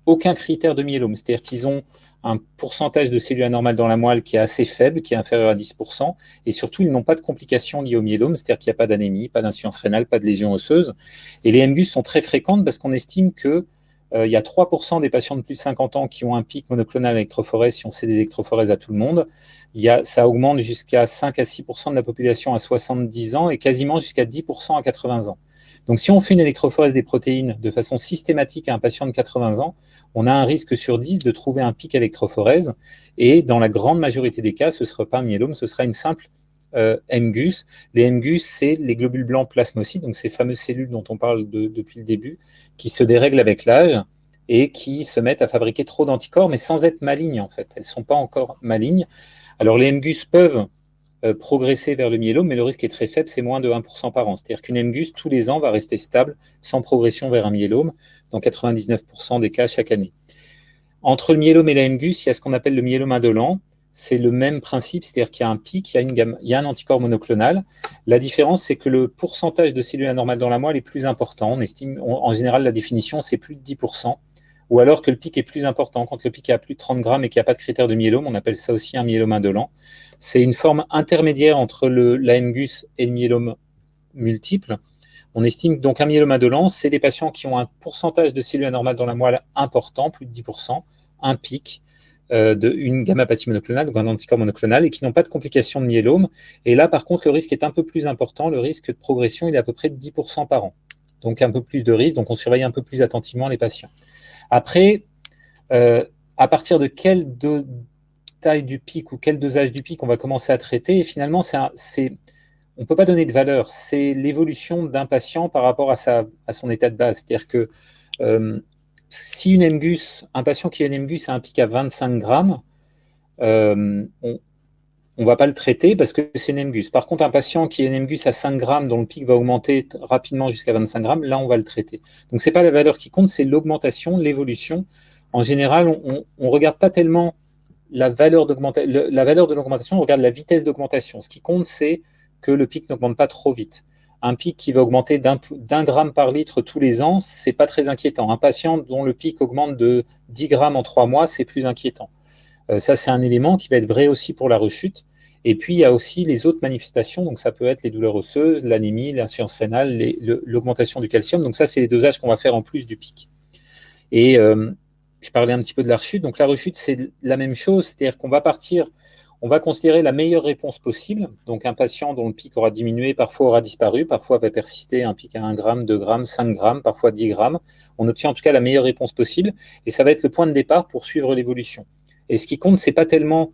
aucun critère de myélome. C'est-à-dire qu'ils ont un pourcentage de cellules anormales dans la moelle qui est assez faible, qui est inférieur à 10%, et surtout, ils n'ont pas de complications liées au myélome, c'est-à-dire qu'il n'y a pas d'anémie, pas d'insuffisance rénale, pas de lésions osseuses. Et les MGUS sont très fréquentes parce qu'on estime que il y a 3% des patients de plus de 50 ans qui ont un pic monoclonal à électrophorèse si on sait des électrophorèses à tout le monde. Ça augmente jusqu'à 5 à 6% de la population à 70 ans et quasiment jusqu'à 10% à 80 ans. Donc, si on fait une électrophorèse des protéines de façon systématique à un patient de 80 ans, on a un risque sur 10 de trouver un pic à l'électrophorèse. Et dans la grande majorité des cas, ce ne sera pas un myélome, ce sera une simple MGUS. Les MGUS, c'est les globules blancs plasmocytes, donc ces fameuses cellules dont on parle depuis le début, qui se dérèglent avec l'âge et qui se mettent à fabriquer trop d'anticorps, mais sans être malignes en fait. Elles ne sont pas encore malignes. Alors les MGUS peuvent progresser vers le myélome, mais le risque est très faible, c'est moins de 1% par an. C'est-à-dire qu'une MGUS, tous les ans, va rester stable, sans progression vers un myélome, dans 99% des cas chaque année. Entre le myélome et la MGUS, il y a ce qu'on appelle le myélome indolent. C'est le même principe, c'est-à-dire qu'il y a un pic, il y a un anticorps monoclonal. La différence, c'est que le pourcentage de cellules anormales dans la moelle est plus important. On estime, en général, la définition, c'est plus de 10%, ou alors que le pic est plus important. Quand le pic est à plus de 30 grammes et qu'il n'y a pas de critère de myélome, on appelle ça aussi un myélome indolent. C'est une forme intermédiaire entre la MGUS et le myélome multiple. On estime donc un myélome indolent, c'est des patients qui ont un pourcentage de cellules anormales dans la moelle important, plus de 10%, un pic, une gammapathie monoclonale, donc un anticorps monoclonal, et qui n'ont pas de complications de myélome. Et là, par contre, le risque est un peu plus important. Le risque de progression, il est à peu près de 10% par an. Donc, un peu plus de risque. Donc, on surveille un peu plus attentivement les patients. Après, à partir de quelle taille du pic ou quel dosage du pic on va commencer à traiter, et finalement, on ne peut pas donner de valeur. C'est l'évolution d'un patient par rapport à son état de base. C'est-à-dire que si un patient qui a une MGUS a un pic à 25 grammes, on ne va pas le traiter parce que c'est une MGUS. Par contre, un patient qui a une MGUS à 5 grammes dont le pic va augmenter rapidement jusqu'à 25 grammes, là, on va le traiter. Donc, ce n'est pas la valeur qui compte, c'est l'augmentation, l'évolution. En général, on ne regarde pas tellement la valeur de l'augmentation, on regarde la vitesse d'augmentation. Ce qui compte, c'est que le pic n'augmente pas trop vite. Un pic qui va augmenter d'un gramme par litre tous les ans, c'est pas très inquiétant. Un patient dont le pic augmente de 10 grammes en 3 mois, c'est plus inquiétant. Ça, c'est un élément qui va être vrai aussi pour la rechute. Et puis, il y a aussi les autres manifestations. Donc, ça peut être les douleurs osseuses, l'anémie, l'insuffisance rénale, l'augmentation du calcium. Donc, ça, c'est les dosages qu'on va faire en plus du pic. Et je parlais un petit peu de la rechute. Donc, la rechute, c'est la même chose. C'est-à-dire qu'on va on va considérer la meilleure réponse possible. Donc, un patient dont le pic aura diminué, parfois aura disparu, parfois va persister, un pic à 1 gramme, 2 grammes, 5 grammes, parfois 10 grammes. On obtient en tout cas la meilleure réponse possible et ça va être le point de départ pour suivre l'évolution. Et ce qui compte, c'est pas tellement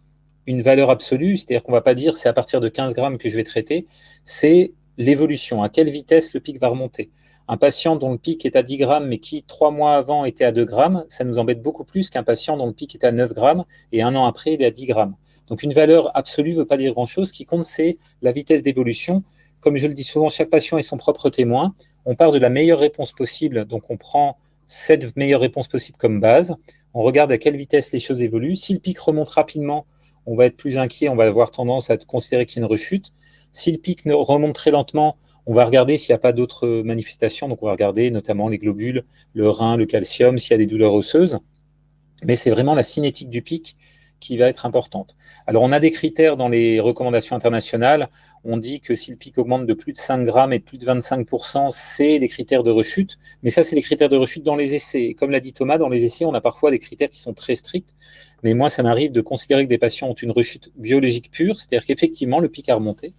une valeur absolue, c'est-à-dire qu'on va pas dire c'est à partir de 15 grammes que je vais traiter, c'est l'évolution, à quelle vitesse le pic va remonter. Un patient dont le pic est à 10 grammes, mais qui 3 mois avant était à 2 grammes, ça nous embête beaucoup plus qu'un patient dont le pic est à 9 grammes et 1 an après, il est à 10 grammes. Donc une valeur absolue ne veut pas dire grand-chose. Ce qui compte, c'est la vitesse d'évolution. Comme je le dis souvent, chaque patient est son propre témoin. On part de la meilleure réponse possible, donc on prend cette meilleure réponse possible comme base. On regarde à quelle vitesse les choses évoluent. Si le pic remonte rapidement, on va être plus inquiet, on va avoir tendance à considérer qu'il y a une rechute. Si le pic remonte très lentement, on va regarder s'il n'y a pas d'autres manifestations. Donc, on va regarder notamment les globules, le rein, le calcium, s'il y a des douleurs osseuses. Mais c'est vraiment la cinétique du pic qui va être importante. Alors, on a des critères dans les recommandations internationales. On dit que si le pic augmente de plus de 5 grammes et de plus de 25%, c'est des critères de rechute. Mais ça, c'est des critères de rechute dans les essais. Et comme l'a dit Thomas, dans les essais, on a parfois des critères qui sont très stricts. Mais moi, ça m'arrive de considérer que des patients ont une rechute biologique pure, c'est-à-dire qu'effectivement, le pic a remonté.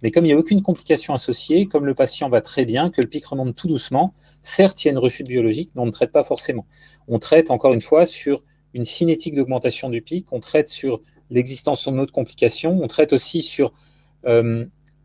Mais comme il n'y a aucune complication associée, comme le patient va très bien, que le pic remonte tout doucement, certes, il y a une rechute biologique, mais on ne traite pas forcément. On traite, encore une fois, sur une cinétique d'augmentation du pic, on traite sur l'existence ou non de complications, on traite aussi sur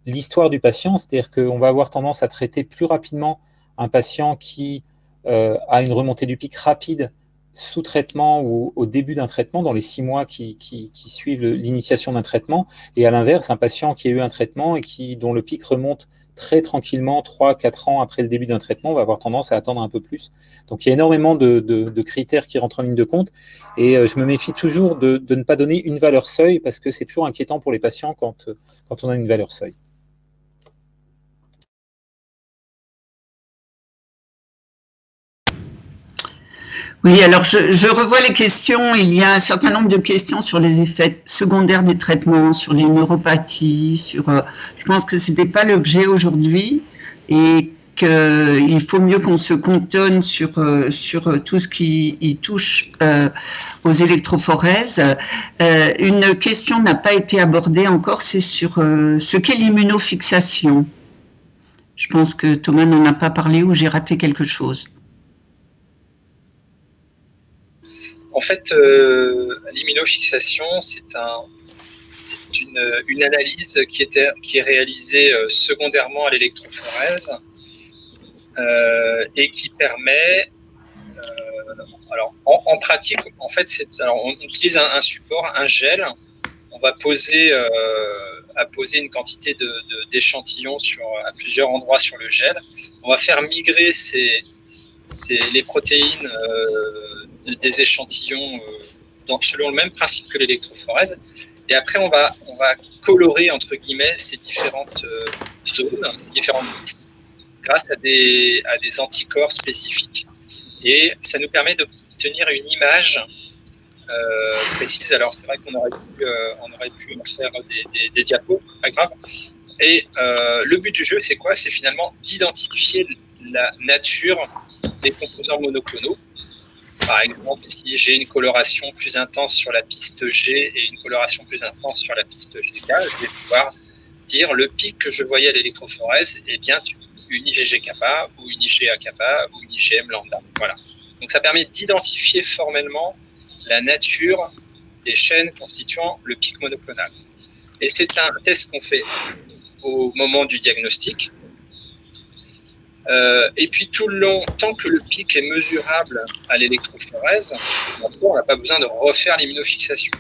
l'histoire du patient, c'est-à-dire qu'on va avoir tendance à traiter plus rapidement un patient qui a une remontée du pic rapide sous traitement ou au début d'un traitement, dans les 6 mois qui suivent l'initiation d'un traitement, et à l'inverse, un patient qui a eu un traitement et dont le pic remonte très tranquillement 3-4 ans après le début d'un traitement, va avoir tendance à attendre un peu plus. Donc il y a énormément de critères qui rentrent en ligne de compte, et je me méfie toujours de ne pas donner une valeur seuil, parce que c'est toujours inquiétant pour les patients quand on a une valeur seuil. Oui, alors je revois les questions. Il y a un certain nombre de questions sur les effets secondaires des traitements, sur les neuropathies, je pense que c'était pas l'objet aujourd'hui et qu'il faut mieux qu'on se cantonne sur tout ce qui y touche aux électrophorèses. Une question n'a pas été abordée encore, c'est sur ce qu'est l'immunofixation. Je pense que Thomas n'en a pas parlé ou j'ai raté quelque chose. En fait, l'immunofixation, c'est une analyse qui est réalisée secondairement à l'électrophorèse et qui permet, alors en pratique, en fait, on utilise un support, un gel. On va poser une quantité d'échantillons à plusieurs endroits sur le gel. On va faire migrer les protéines des échantillons selon le même principe que l'électrophorèse. Et après, on va colorer, entre guillemets, ces différentes zones, ces différentes pistes, grâce à des anticorps spécifiques. Et ça nous permet d'obtenir une image précise. Alors, c'est vrai qu'on aurait pu en faire des diapos, pas grave. Et le but du jeu, c'est quoi? C'est finalement d'identifier la nature des composants monoclonaux. Par exemple, si j'ai une coloration plus intense sur la piste G et une coloration plus intense sur la piste GK, je vais pouvoir dire le pic que je voyais à l'électrophorèse, eh bien, une IgG kappa ou une IgA kappa ou une IgM lambda. Voilà. Donc, ça permet d'identifier formellement la nature des chaînes constituant le pic monoclonal. Et c'est un test qu'on fait au moment du diagnostic. Et puis tout le long, tant que le pic est mesurable à l'électrophorèse, on n'a pas besoin de refaire l'immunofixation.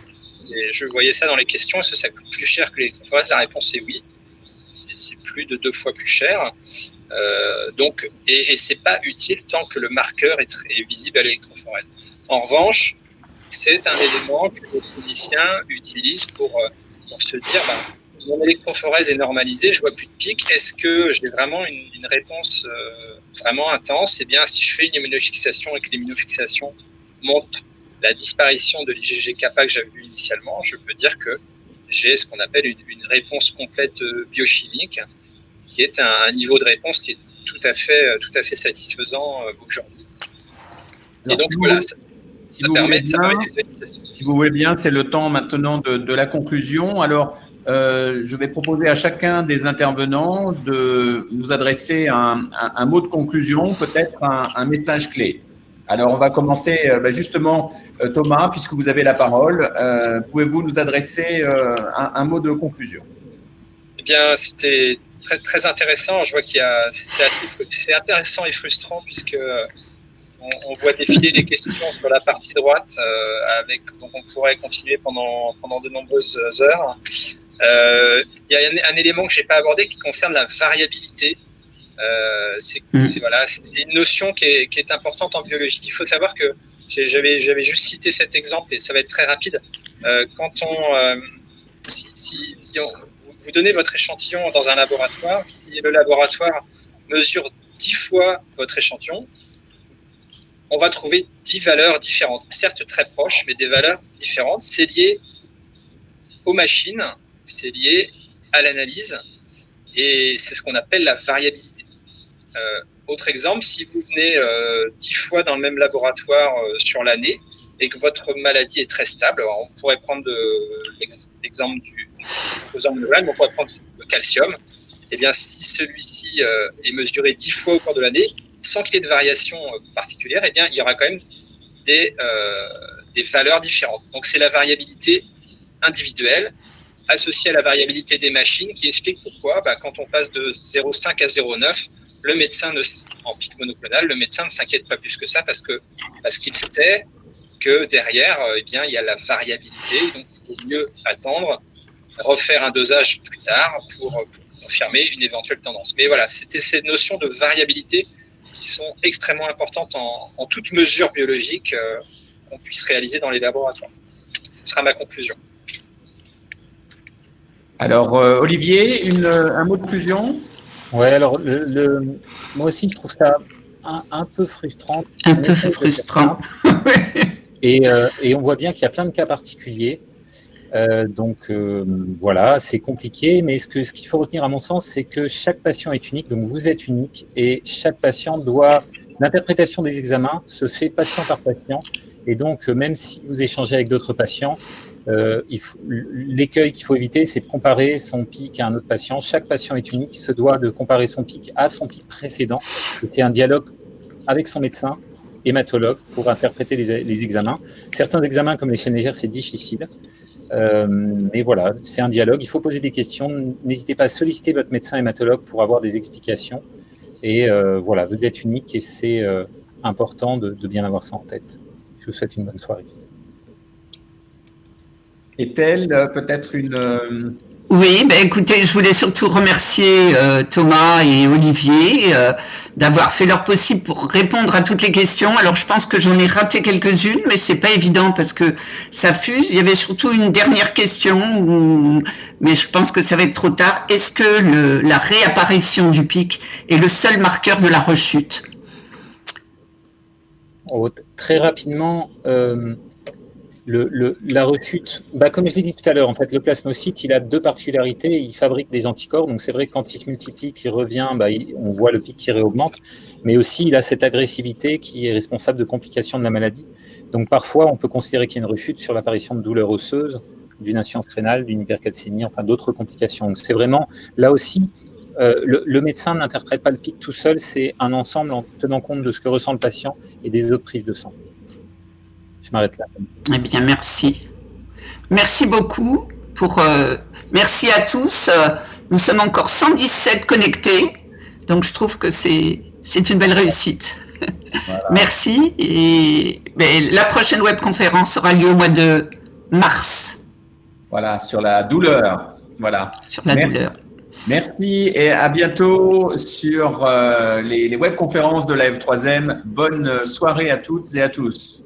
Et je voyais ça dans les questions, est-ce que ça coûte plus cher que l'électrophorèse? La réponse est oui, c'est plus de 2 fois plus cher. Et c'est pas utile tant que le marqueur est visible à l'électrophorèse. En revanche, c'est un élément que les cliniciens utilisent pour se dire mon électrophorèse est normalisée, je vois plus de pic. Est-ce que j'ai vraiment une réponse vraiment intense? Eh bien, si je fais une immunofixation et que l'immunofixation montre la disparition de l'IgG kappa que j'avais vu initialement, je peux dire que j'ai ce qu'on appelle une réponse complète biochimique, qui est un niveau de réponse qui est tout à fait satisfaisant aujourd'hui. Alors, et donc voilà. Si vous voulez bien, c'est le temps maintenant de la conclusion. Alors, je vais proposer à chacun des intervenants de nous adresser un mot de conclusion, peut-être un message clé. Alors, on va commencer justement, Thomas, puisque vous avez la parole. Pouvez-vous nous adresser un mot de conclusion? Eh bien, c'était très, très intéressant. Je vois c'est intéressant et frustrant puisque on voit défiler les questions sur la partie droite, donc on pourrait continuer pendant de nombreuses heures. Il y a un élément que je n'ai pas abordé qui concerne la variabilité. C'est une notion qui est importante en biologie. Il faut savoir que j'avais juste cité cet exemple et ça va être très rapide. Quand vous donnez votre échantillon dans un laboratoire, si le laboratoire mesure 10 fois votre échantillon, on va trouver 10 valeurs différentes, certes très proches, mais des valeurs différentes. C'est lié aux machines, c'est lié à l'analyse, et c'est ce qu'on appelle la variabilité. Autre exemple, si vous venez 10 fois dans le même laboratoire sur l'année, et que votre maladie est très stable, alors on pourrait prendre l'exemple du composant monoclonal, mais on pourrait prendre le calcium. Eh bien, si celui-ci est mesuré 10 fois au cours de l'année, sans qu'il y ait de variation particulière, eh bien, il y aura quand même des valeurs différentes. Donc, c'est la variabilité individuelle associée à la variabilité des machines qui explique pourquoi, quand on passe de 0,5 à 0,9, le médecin en pic monoclonal, le médecin ne s'inquiète pas plus que ça parce qu'il sait que derrière, eh bien, il y a la variabilité. Donc, il vaut mieux attendre, refaire un dosage plus tard pour confirmer une éventuelle tendance. Mais voilà, c'était ces notions de variabilité qui sont extrêmement importantes en toute mesure biologique qu'on puisse réaliser dans les laboratoires. Ce sera ma conclusion. Alors, Olivier, un mot de conclusion? Ouais, alors moi aussi, je trouve ça un peu frustrant. Un peu frustrant. Et on voit bien qu'il y a plein de cas particuliers. Donc voilà, c'est compliqué, mais ce qu'il faut retenir à mon sens, c'est que chaque patient est unique, donc vous êtes unique, et chaque patient l'interprétation des examens se fait patient par patient, et donc même si vous échangez avec d'autres patients, l'écueil qu'il faut éviter, c'est de comparer son pic à un autre patient. Chaque patient est unique, se doit de comparer son pic à son pic précédent, et c'est un dialogue avec son médecin hématologue pour interpréter les examens. Certains examens comme les chaînes légères, c'est difficile. Mais voilà, c'est un dialogue, il faut poser des questions, n'hésitez pas à solliciter votre médecin hématologue pour avoir des explications, et voilà, vous êtes unique et c'est important de bien avoir ça en tête. Je vous souhaite une bonne soirée. Est-elle peut-être une... Oui, ben écoutez, je voulais surtout remercier Thomas et Olivier d'avoir fait leur possible pour répondre à toutes les questions. Alors, je pense que j'en ai raté quelques-unes, mais c'est pas évident parce que ça fuse. Il y avait surtout une dernière question, mais je pense que ça va être trop tard. Est-ce que la réapparition du pic est le seul marqueur de la rechute? Très rapidement, la rechute, comme je l'ai dit tout à l'heure, en fait, le plasmocyte, il a deux particularités. Il fabrique des anticorps, donc c'est vrai que quand il se multiplie, qu'il revient, on voit le pic qui réaugmente, mais aussi il a cette agressivité qui est responsable de complications de la maladie. Donc parfois, on peut considérer qu'il y a une rechute sur l'apparition de douleurs osseuses, d'une insuffisance rénale, d'une hypercalcémie, enfin d'autres complications. Donc c'est vraiment, là aussi, le médecin n'interprète pas le pic tout seul, c'est un ensemble en tenant compte de ce que ressent le patient et des autres prises de sang. Je m'arrête là. Eh bien, merci. Merci beaucoup. Merci à tous. Nous sommes encore 117 connectés, donc je trouve que c'est une belle réussite. Voilà. Merci. Et la prochaine webconférence aura lieu au mois de mars. Voilà, sur la douleur. Voilà. Sur la douleur. Merci et à bientôt sur les webconférences de la F3M. Bonne soirée à toutes et à tous.